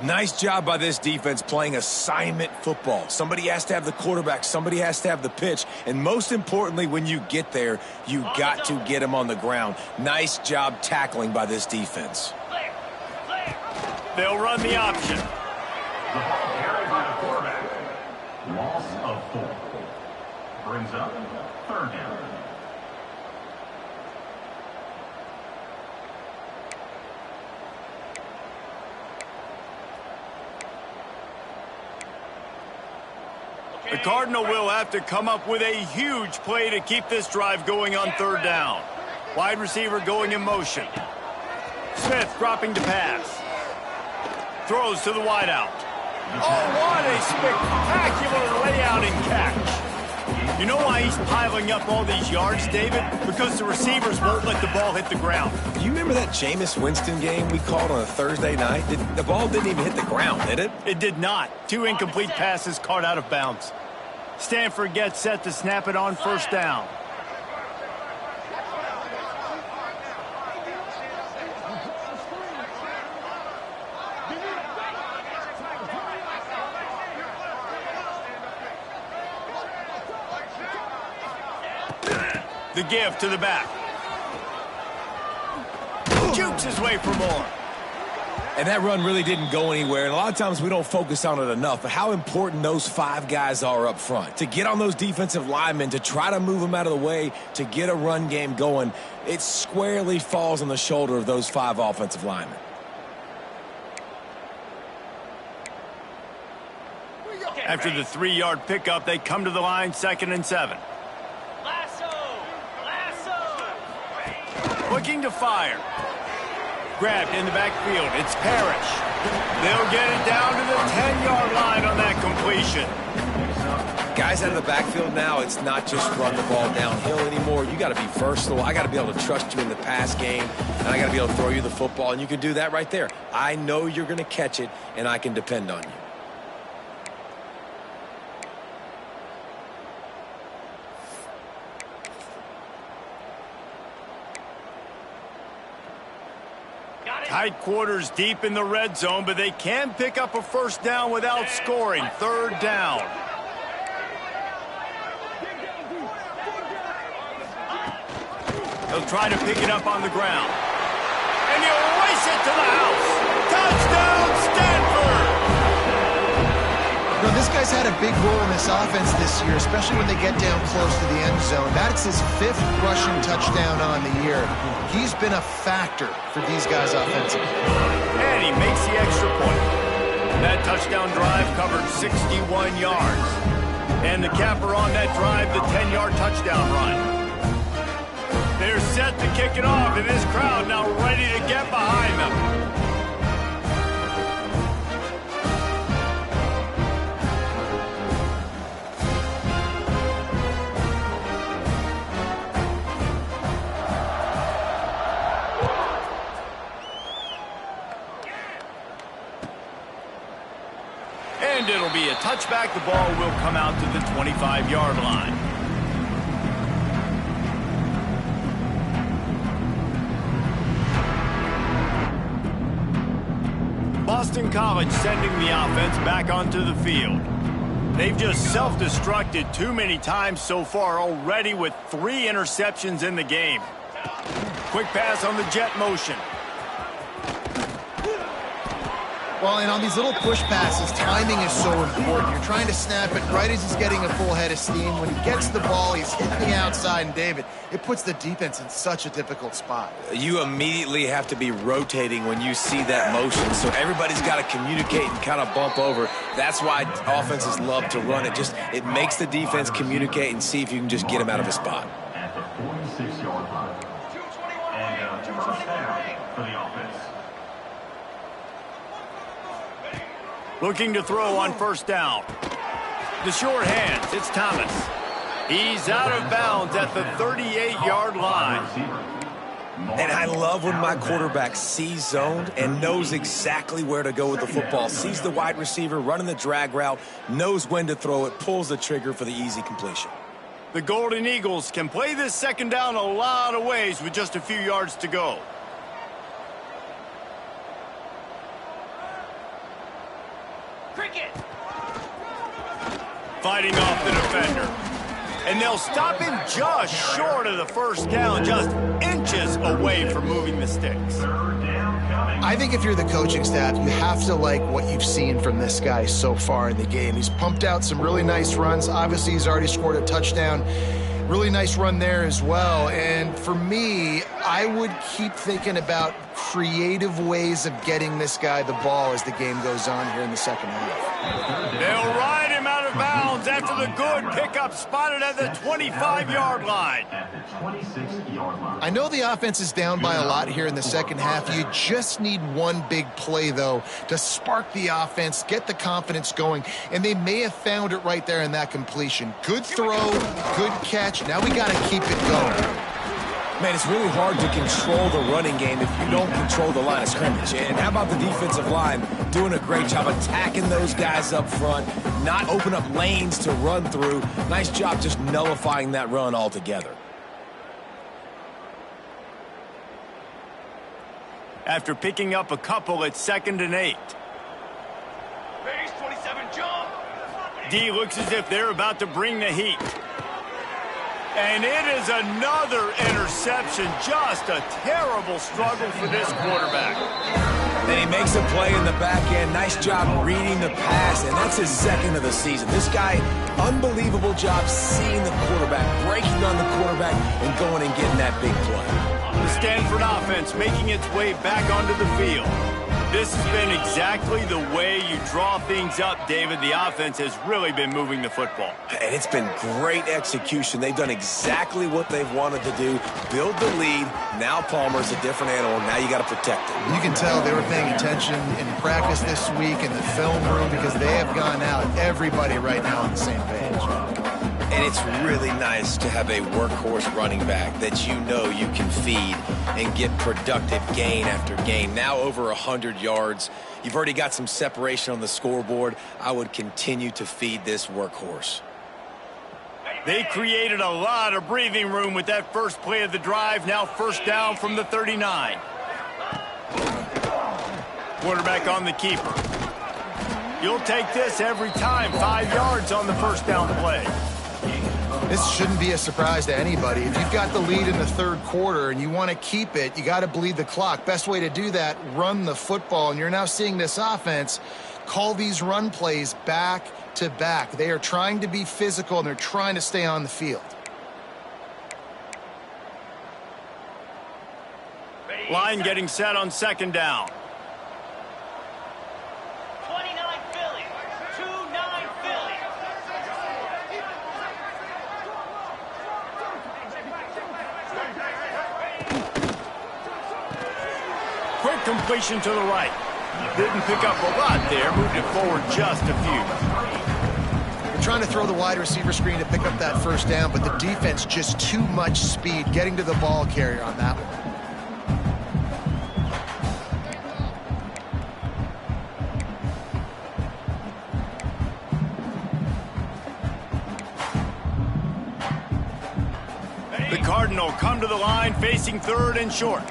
Speaker 2: Nice job by this defense playing assignment football. Somebody has to have the quarterback. Somebody has to have the pitch. And most importantly, when you get there, you got to get him on the ground. Nice job tackling by this defense.
Speaker 1: They'll run the option.
Speaker 6: The ball carried by the quarterback. Loss of 4. Brings up 3rd down.
Speaker 1: The Cardinal will have to come up with a huge play to keep this drive going on 3rd down. Wide receiver going in motion. Smith dropping to pass. Throws to the wideout. Oh, what a spectacular layout and catch. You know why he's piling up all these yards, David? Because the receivers won't let the ball hit the ground.
Speaker 2: You remember that Jameis Winston game we called on a Thursday night? The ball didn't even hit the ground, did it?
Speaker 1: It did not. 2 incomplete passes caught out of bounds. Stanford gets set to snap it on 1st down. The give to the back. Jukes his way for more.
Speaker 2: And that run really didn't go anywhere. And a lot of times we don't focus on it enough. But how important those 5 guys are up front. To get on those defensive linemen, to try to move them out of the way, to get a run game going, it squarely falls on the shoulder of those 5 offensive linemen.
Speaker 1: After the 3-yard pickup, they come to the line 2nd and 7. Looking to fire. Grabbed in the backfield. It's Parrish. They'll get it down to the 10-yard line on that completion.
Speaker 2: Guys out of the backfield now, it's not just run the ball downhill anymore. You got to be versatile. I got to be able to trust you in the pass game, and I got to be able to throw you the football, and you can do that right there. I know you're going to catch it, and I can depend on you.
Speaker 1: Tight quarters deep in the red zone, but they can pick up a 1st down without scoring. 3rd down. They'll try to pick it up on the ground. And he'll race it to the house. Touchdown, Stanford!
Speaker 3: You know, this guy's had a big role in this offense this year, especially when they get down close to the end zone. That's his 5th rushing touchdown on the year. He's been a factor for these guys offensively.
Speaker 1: And he makes the extra point. That touchdown drive covered 61 yards. And the capper on that drive, the 10-yard touchdown run. They're set to kick it off, and this crowd now ready to get behind them. And it'll be a touchback. The ball will come out to the 25-yard line. Boston College sending the offense back onto the field. They've just self-destructed too many times so far already with 3 interceptions in the game. Quick pass on the jet motion.
Speaker 3: Well, and on these little push passes, timing is so important. You're trying to snap it right as he's getting a full head of steam. When he gets the ball, he's hitting the outside, and David, it puts the defense in such a difficult spot.
Speaker 2: You immediately have to be rotating when you see that motion, so everybody's got to communicate and kind of bump over. That's why offenses love to run it. It makes the defense communicate and see if you can just get him out of a spot.
Speaker 6: At the 46-yard line. And 1st down for the offense.
Speaker 1: Looking to throw on 1st down. The short hands, it's Thomas. He's out of bounds at the 38-yard line.
Speaker 2: And I love when my quarterback sees zoned and knows exactly where to go with the football. Sees the wide receiver running the drag route, knows when to throw it, pulls the trigger for the easy completion.
Speaker 1: The Golden Eagles can play this second down a lot of ways with just a few yards to go.
Speaker 4: Cricket.
Speaker 1: Fighting off the defender. And they'll stop him just short of the first down, just inches away from moving the sticks.
Speaker 3: I think if you're the coaching staff, you have to like what you've seen from this guy so far in the game. He's pumped out some really nice runs. Obviously, he's already scored a touchdown. Really nice run there as well. And for me, I would keep thinking about creative ways of getting this guy the ball as the game goes on here in the second half.
Speaker 1: They'll ride him out of bounds after the good pickup spotted at the 25-yard line.
Speaker 3: I know the offense is down by a lot here in the second half. You just need one big play, though, to spark the offense, get the confidence going, and they may have found it right there in that completion. Good throw, good catch. Now we got to keep it going.
Speaker 2: Man, it's really hard to control the running game if you don't control the line of scrimmage. And how about the defensive line doing a great job attacking those guys up front, not open up lanes to run through. Nice job just nullifying that run altogether.
Speaker 1: After picking up a couple at 2nd and 8.
Speaker 4: Base 27 jump.
Speaker 1: D looks as if they're about to bring the heat. And it is another interception. Just a terrible struggle for this quarterback.
Speaker 2: Then he makes a play in the back end. Nice job reading the pass, and that's his second of the season. This guy, unbelievable job seeing the quarterback, breaking on the quarterback, and going and getting that big play.
Speaker 1: The Stanford offense making its way back onto the field. This has been exactly the way you draw things up, David. The offense has really been moving the football.
Speaker 2: And it's been great execution. They've done exactly what they've wanted to do. Build the lead. Now Palmer's a different animal. Now you got to protect him.
Speaker 3: You can tell they were paying attention in practice this week in the film room because they have gone out, everybody right now on the same page.
Speaker 2: And it's really nice to have a workhorse running back that you know you can feed and get productive gain after gain. Now over 100 yards. You've already got some separation on the scoreboard. I would continue to feed this workhorse.
Speaker 1: They created a lot of breathing room with that first play of the drive. Now first down from the 39. Quarterback on the keeper. You'll take this every time. 5 yards on the first down play.
Speaker 3: This shouldn't be a surprise to anybody. If you've got the lead in the third quarter and you want to keep it, you got to bleed the clock. Best way to do that, run the football. And you're now seeing this offense call these run plays back to back. They are trying to be physical, and they're trying to stay on the field.
Speaker 1: Line getting set on second down.
Speaker 4: 29 Philly. 2-9 Philly.
Speaker 1: Quick completion to the right. Didn't pick up a lot there. Moved it forward just a few.
Speaker 3: They're trying to throw the wide receiver screen to pick up that first down, but the defense just too much speed getting to the ball carrier on that one.
Speaker 1: The Cardinal come to the line facing 3rd and short.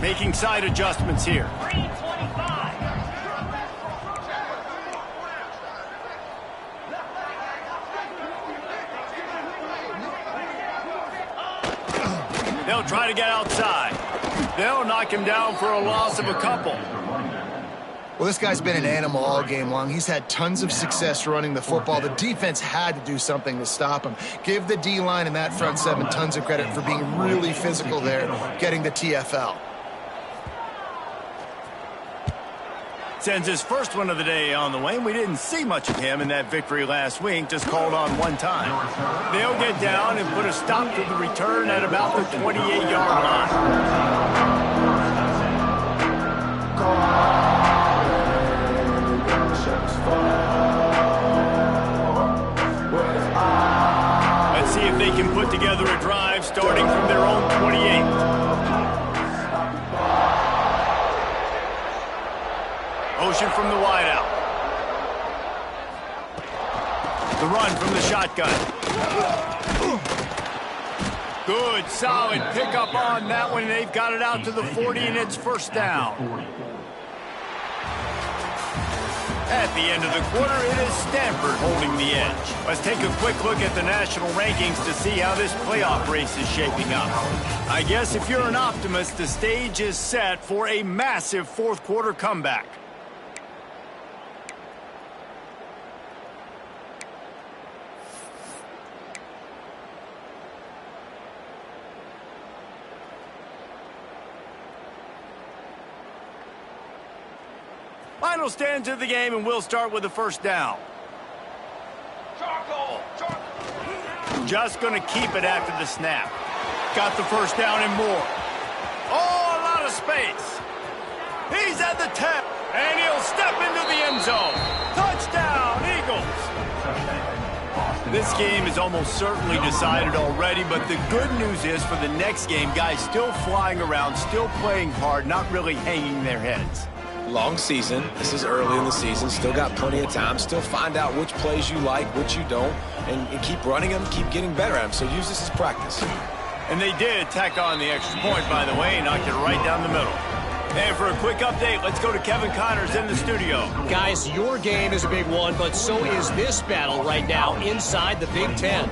Speaker 1: Making side adjustments here.
Speaker 4: 325.
Speaker 1: They'll try to get outside. They'll knock him down for a loss of a couple.
Speaker 3: Well, this guy's been an animal all game long. He's had tons of success running the football. The defense had to do something to stop him. Give the D-line and that front seven tons of credit for being really physical there, getting the TFL.
Speaker 1: Sends his first one of the day on the way. We didn't see much of him in that victory last week, just called on one time. They'll get down and put a stop to the return at about the 28-yard line. Let's see if motion from the wideout. The run from the shotgun. Good, solid pickup on that one. They've got it out to the 40, and it's first down. At the end of the quarter, it is Stanford holding the edge. Let's take a quick look at the national rankings to see how this playoff race is shaping up. I guess if you're an optimist, the stage is set for a massive fourth quarter comeback. Final stands of the game, and we'll start with the first down. Just going to keep it after the snap. Got the first down and more. Oh, a lot of space. He's at the 10, and he'll step into the end zone. Touchdown, Eagles. This game is almost certainly decided already, but the good news is for the next game, guys still flying around, still playing hard, not really hanging their heads.
Speaker 2: Long season. This is early in the season. Still got plenty of time. Still find out which plays you like, which you don't, and keep running them, keep getting better at them. So use this as practice.
Speaker 1: And they did tack on the extra point, by the way, and knocked it right down the middle. And for a quick update, let's go to Kevin Connors in the studio.
Speaker 5: Guys, your game is a big one, but so is this battle right now inside the Big Ten.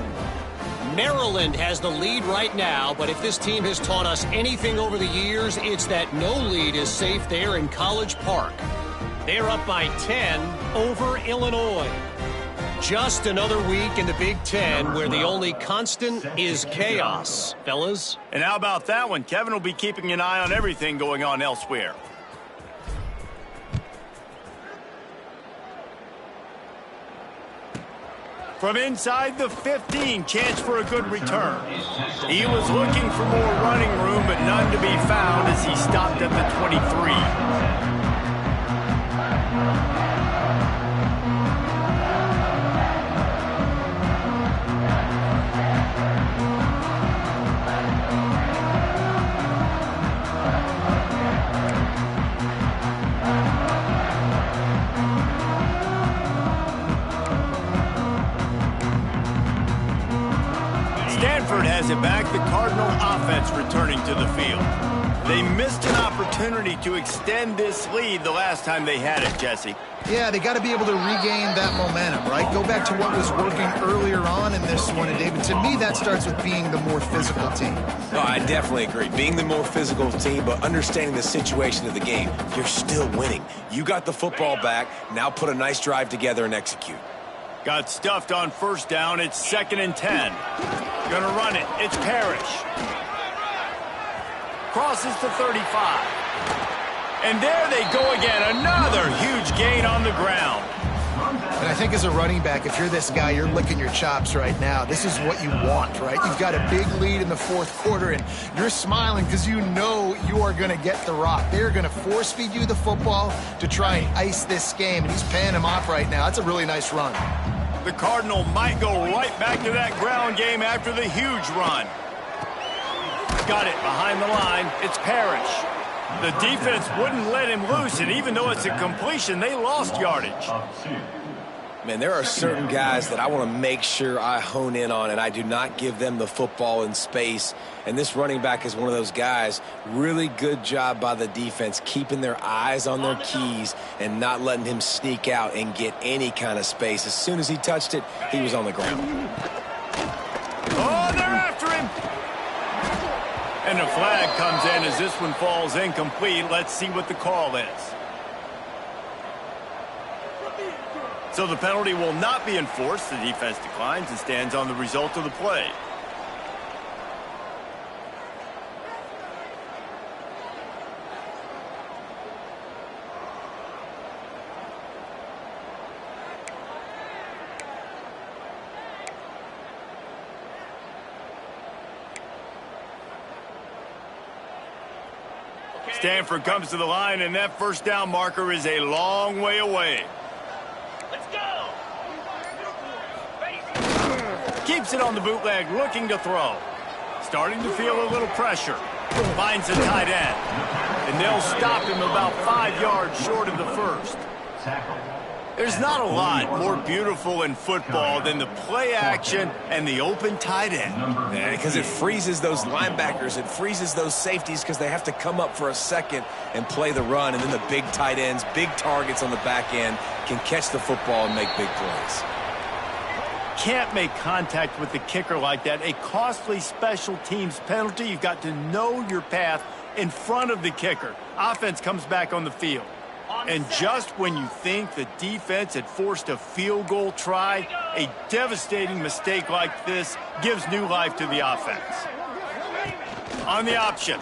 Speaker 5: Maryland has the lead right now, but if this team has taught us anything over the years, it's that no lead is safe there in College Park. They're up by 10 over Illinois. Just another week in the Big Ten where the only constant is chaos, fellas.
Speaker 1: And how about that one? Kevin will be keeping an eye on everything going on elsewhere. From inside the 15, chance for a good return. He was looking for more running room, but none to be found as he stopped at the 23. Stanford has it back, the Cardinal offense returning to the field. They missed an opportunity to extend this lead the last time they had it, Jesse.
Speaker 3: Yeah, they got to be able to regain that momentum, right? Go back to what was working earlier on in this one, and David, to me, that starts with being the more physical team.
Speaker 2: No, I definitely agree. Being the more physical team, but understanding the situation of the game, you're still winning. You got the football back. Now put a nice drive together and execute.
Speaker 1: Got stuffed on first down. It's 2nd and 10. Gonna run it. It's Parrish. Crosses to 35. And there they go again. Another huge gain on the ground.
Speaker 3: And I think as a running back, if you're this guy, you're licking your chops right now. This is what you want, right? You've got a big lead in the fourth quarter, and you're smiling because you know you are going to get the rock. They're going to force feed you the football to try and ice this game, and he's paying him off right now. That's a really nice run.
Speaker 1: The Cardinal might go right back to that ground game after the huge run. Got it behind the line. It's Parrish. The defense wouldn't let him loose, and even though it's a completion, they lost yardage.
Speaker 2: Man, there are certain guys that I want to make sure I hone in on, and I do not give them the football in space. And this running back is one of those guys. Really good job by the defense, keeping their eyes on their keys and not letting him sneak out and get any kind of space. As soon as he touched it, he was on the ground.
Speaker 1: Oh, they're after him. And a flag comes in as this one falls incomplete. Let's see what the call is. So the penalty will not be enforced. The defense declines and stands on the result of the play. Stanford comes to the line, and that first down marker is a long way away.
Speaker 4: Let's go!
Speaker 1: Keeps it on the bootleg, looking to throw. Starting to feel a little pressure. Finds a tight end. And they'll stop him about 5 yards short of the first.
Speaker 6: tackle.
Speaker 1: There's not a lot more beautiful in football than the play action and the open tight end.
Speaker 2: Yeah, because it freezes those linebackers. It freezes those safeties because they have to come up for a second and play the run. And then the big tight ends, big targets on the back end can catch the football and make big plays.
Speaker 1: Can't make contact with the kicker like that. A costly special teams penalty. You've got to know your path in front of the kicker. Offense comes back on the field. And just when you think the defense had forced a field goal try, a devastating mistake like this gives new life to the offense. On the option.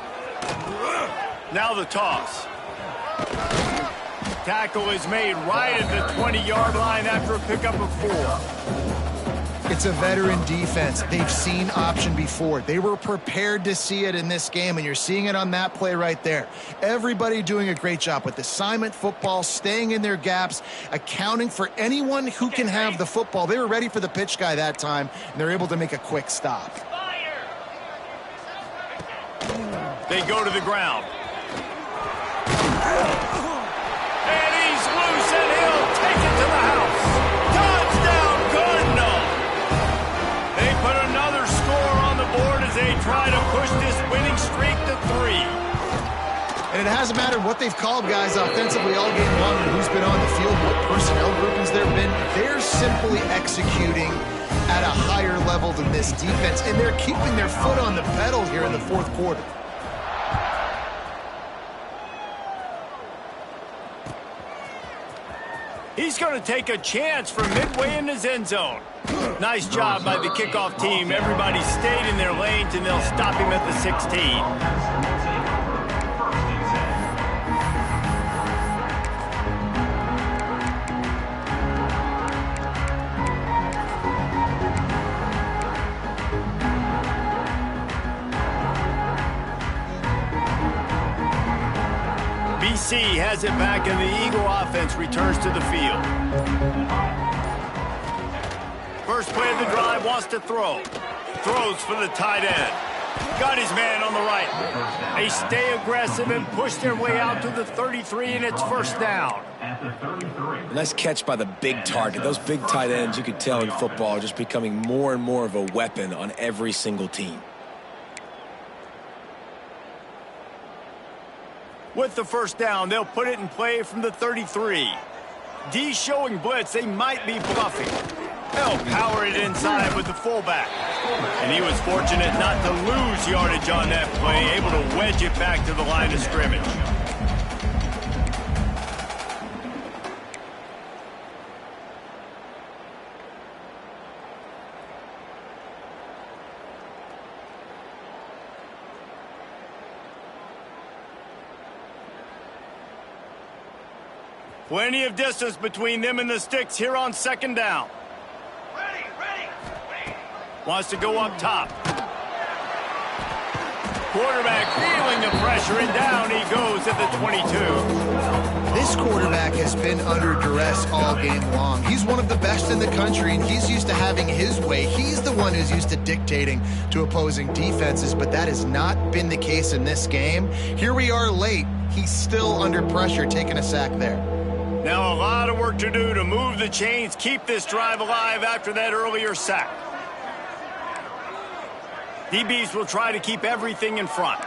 Speaker 1: Now the toss. Tackle is made right at the 20-yard line after a pickup of 4.
Speaker 3: It's a veteran defense. They've seen option before. They were prepared to see it in this game, and you're seeing it on that play right there. Everybody doing a great job with assignment football, staying in their gaps, accounting for anyone who can have the football. They were ready for the pitch guy that time, and they're able to make a quick stop.
Speaker 1: They go to the ground. And he's loose, and he'll take it to the house. Touchdown, Cardinal! They put another score on the board as they try to push this winning streak to 3.
Speaker 3: And it hasn't mattered what they've called guys offensively all game long or who's been on the field, what personnel groupings there have been. They're simply executing at a higher level than this defense, and they're keeping their foot on the pedal here in the fourth quarter.
Speaker 1: He's going to take a chance from midway in his end zone. Nice job by the kickoff team. Everybody stayed in their lanes, and they'll stop him at the 16. BC has it back, and the Eagle offense returns to the field. First play of the drive, wants to throw. Throws for the tight end. Got his man on the right. They stay aggressive and push their way out to the 33, and it's first down.
Speaker 2: Nice catch by the big target. Those big tight ends, you could tell in football, are just becoming more and more of a weapon on every single team.
Speaker 1: With the first down, they'll put it in play from the 33. D showing blitz, they might be bluffing. They'll power it inside with the fullback. And he was fortunate not to lose yardage on that play, able to wedge it back to the line of scrimmage. Plenty of distance between them and the sticks here on second down. Wants to go up top. Quarterback feeling the pressure, and down he goes at the 22.
Speaker 3: This quarterback has been under duress all game long. He's one of the best in the country, and he's used to having his way. He's the one who's used to dictating to opposing defenses, but that has not been the case in this game. Here we are late. He's still under pressure, taking a sack there.
Speaker 1: Now a lot of work to do to move the chains, keep this drive alive after that earlier sack. DBs will try to keep everything in front.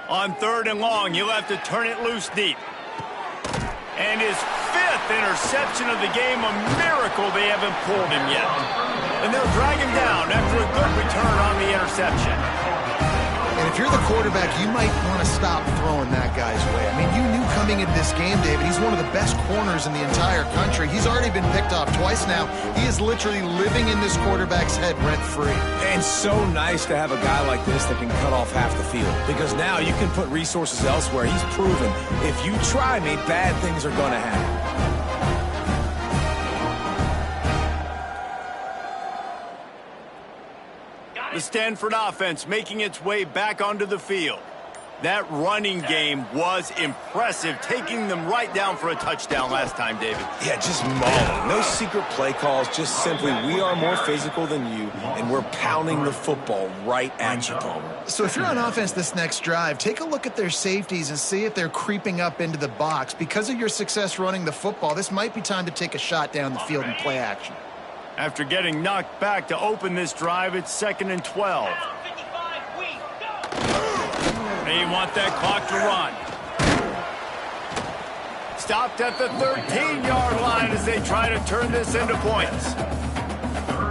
Speaker 1: On third and long, you'll have to turn it loose deep. And his 5th interception of the game, a miracle they haven't pulled him yet. And they'll drag him down after a good return on the interception.
Speaker 3: And if you're the quarterback, you might want to stop throwing that guy's way. I mean, you knew coming into this game, David, he's one of the best corners in the entire country. He's already been picked off twice now. He is literally living in this quarterback's head rent-free.
Speaker 2: And so nice to have a guy like this that can cut off half the field. Because now you can put resources elsewhere. He's proven, if you try me, bad things are going to happen.
Speaker 1: The Stanford offense making its way back onto the field. That running game was impressive, taking them right down for a touchdown last time, David.
Speaker 2: Yeah, just mauling. No secret play calls, just simply we are more physical than you, and we're pounding the football right at you, Palmer.
Speaker 3: So if you're on offense this next drive, take a look at their safeties and see if they're creeping up into the box. Because of your success running the football, this might be time to take a shot down the field and play action.
Speaker 1: After getting knocked back to open this drive, it's 2nd and 12. They want that clock to run. Stopped at the 13-yard line as they try to turn this into points.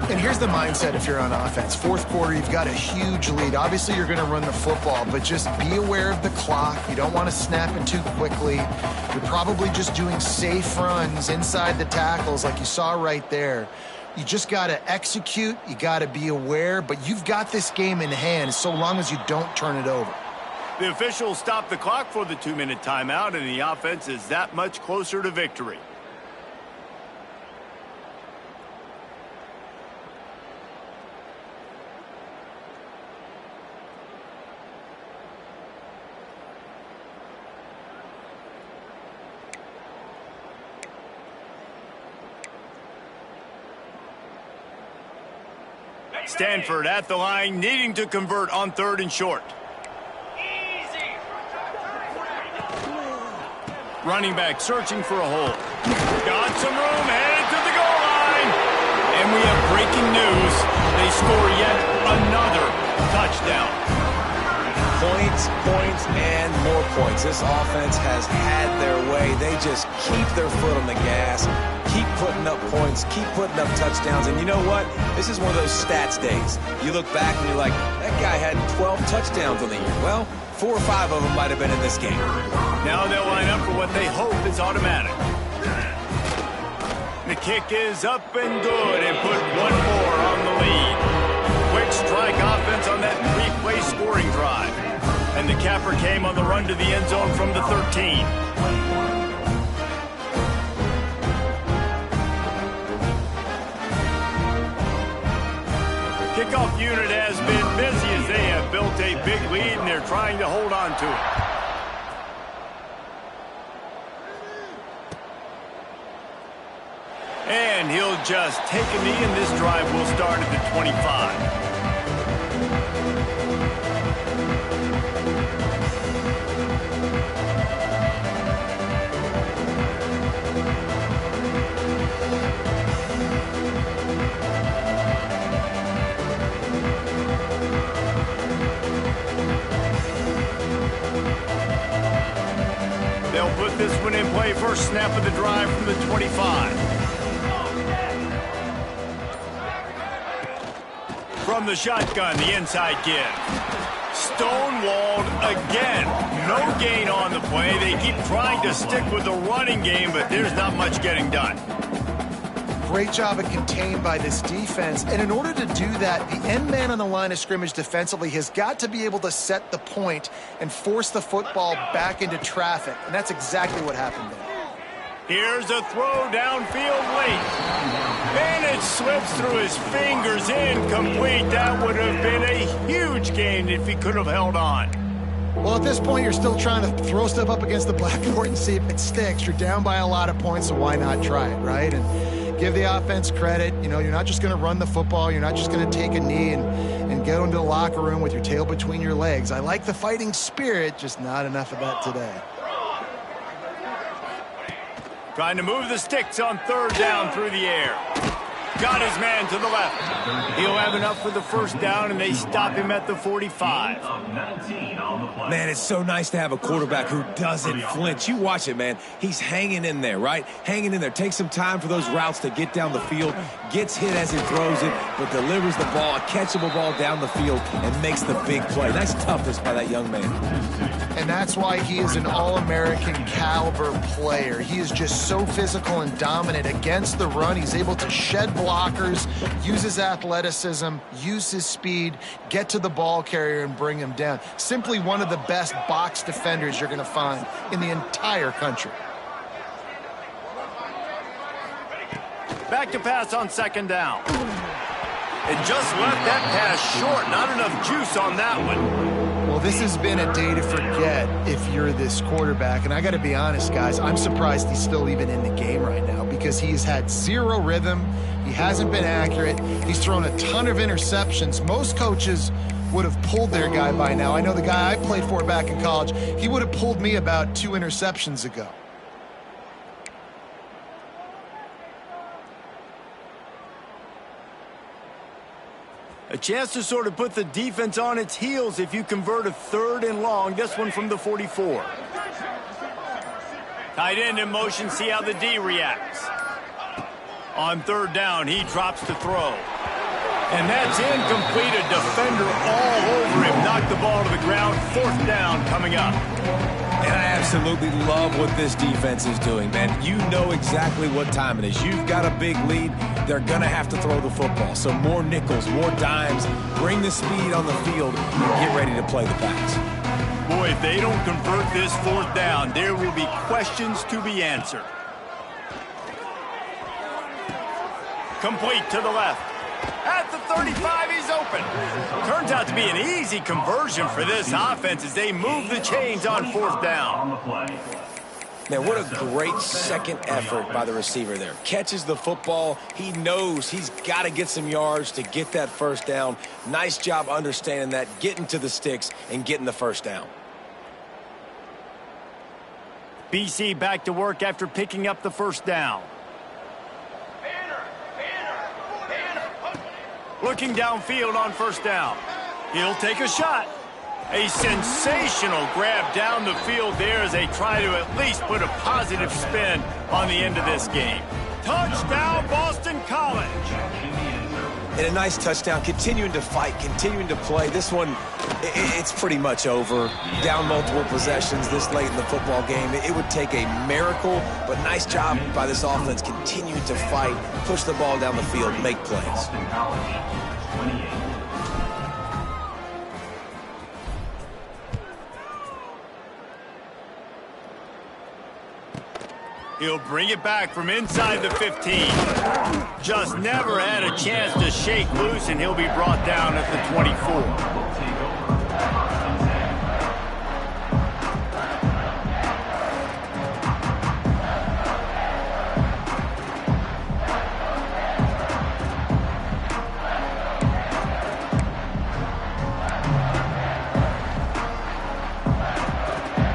Speaker 3: And here's the mindset if you're on offense. Fourth quarter, you've got a huge lead. Obviously, you're going to run the football, but just be aware of the clock. You don't want to snap it too quickly. You're probably just doing safe runs inside the tackles like you saw right there. You just got to execute. You got to be aware, but you've got this game in hand so long as you don't turn it over.
Speaker 1: The officials stopped the clock for the 2-minute timeout, and the offense is that much closer to victory. Stanford at the line, needing to convert on 3rd and short. Running back searching for a hole. Got some room, headed to the goal line. And we have breaking news. They score yet another touchdown.
Speaker 2: Points, points, and more points. This offense has had their way. They just keep their foot on the gas, keep putting up points, keep putting up touchdowns. And you know what? This is one of those stats days. You look back and you're like, that guy had 12 touchdowns on the year. Well, 4 or 5 of them might have been in this game.
Speaker 1: Now they'll line up for what they hope is automatic. The kick is up and good and put one more on the lead. Quick strike offense on that 3-play scoring drive. And the capper came on the run to the end zone from the 13. Kickoff unit has been busy as they have built a big lead and they're trying to hold on to it. And he'll just take a knee, and this drive will start at the 25. They'll put this one in play. First snap of the drive from the 25. From the shotgun, the inside give. Stonewalled again. No gain on the play. They keep trying to stick with the running game, but there's not much getting done.
Speaker 3: Great job of contained by this defense. And in order to do that, the end man on the line of scrimmage defensively has got to be able to set the point and force the football back into traffic. And that's exactly what happened there.
Speaker 1: Here's a throw downfield late. And it slips through his fingers, incomplete. That would have been a huge gain if he could have held on.
Speaker 3: Well, at this point, you're still trying to throw stuff up against the blackboard and see if it sticks. You're down by a lot of points, so why not try it, right? And give the offense credit. You know, you're not just going to run the football. You're not just going to take a knee and go into the locker room with your tail between your legs. I like the fighting spirit, just not enough of that today.
Speaker 1: Trying to move the sticks on 3rd down through the air. Got his man to the left. He'll have enough for the first down, and they stop him at the 45.
Speaker 2: Man, it's so nice to have a quarterback who doesn't flinch. You watch it, man. He's hanging in there, right? Hanging in there. Takes some time for those routes to get down the field. Gets hit as he throws it, but delivers the ball, a catchable ball down the field, and makes the big play. Nice toughness by that young man.
Speaker 3: And that's why he is an All-American caliber player. He is just so physical and dominant against the run. He's able to shed blockers, use his athleticism, use his speed, get to the ball carrier and bring him down. Simply one of the best box defenders you're going to find in the entire country.
Speaker 1: Back to pass on 2nd down. It just left that pass short. Not enough juice on that one.
Speaker 3: Well, this has been a day to forget if you're this quarterback. And I got to be honest, guys, I'm surprised he's still even in the game right now because he's had zero rhythm. He hasn't been accurate. He's thrown a ton of interceptions. Most coaches would have pulled their guy by now. I know the guy I played for back in college, he would have pulled me about 2 interceptions ago.
Speaker 1: A chance to sort of put the defense on its heels if you convert a 3rd and long. This one from the 44. Tight end in motion, see how the D reacts. On 3rd down, he drops to throw. And that's incomplete. A defender all over him. Knocked the ball to the ground. 4th down coming up.
Speaker 2: And I absolutely love what this defense is doing, man. You know exactly what time it is. You've got a big lead. They're going to have to throw the football. So more nickels, more dimes. Bring the speed on the field. Get ready to play the pass.
Speaker 1: Boy, if they don't convert this 4th down, there will be questions to be answered. Complete to the left. At the 35, he's open. Turns out to be an easy conversion for this offense as they move the chains on 4th down.
Speaker 2: Man, what a great second effort by the receiver there. Catches the football. He knows he's got to get some yards to get that 1st down. Nice job understanding that, getting to the sticks and getting the 1st down.
Speaker 1: BC back to work after picking up the 1st down. Looking downfield on 1st down. He'll take a shot. A sensational grab down the field there as they try to at least put a positive spin on the end of this game. Touchdown, Boston College.
Speaker 2: And a nice touchdown, continuing to fight, continuing to play. This one, it's pretty much over. Down multiple possessions this late in the football game. It would take a miracle, but nice job by this offense continuing to fight, push the ball down the field, make plays.
Speaker 6: Boston College, 28.
Speaker 1: He'll bring it back from inside the 15. Just never had a chance to shake loose, and he'll be brought down at the 24.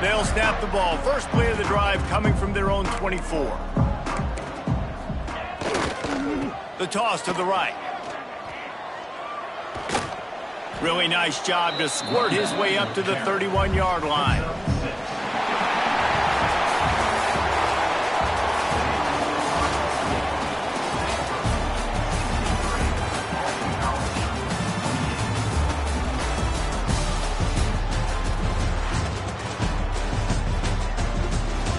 Speaker 1: They'll snap the ball. First play of the drive coming from their own 24. The toss to the right. Really nice job to squirt his way up to the 31-yard line.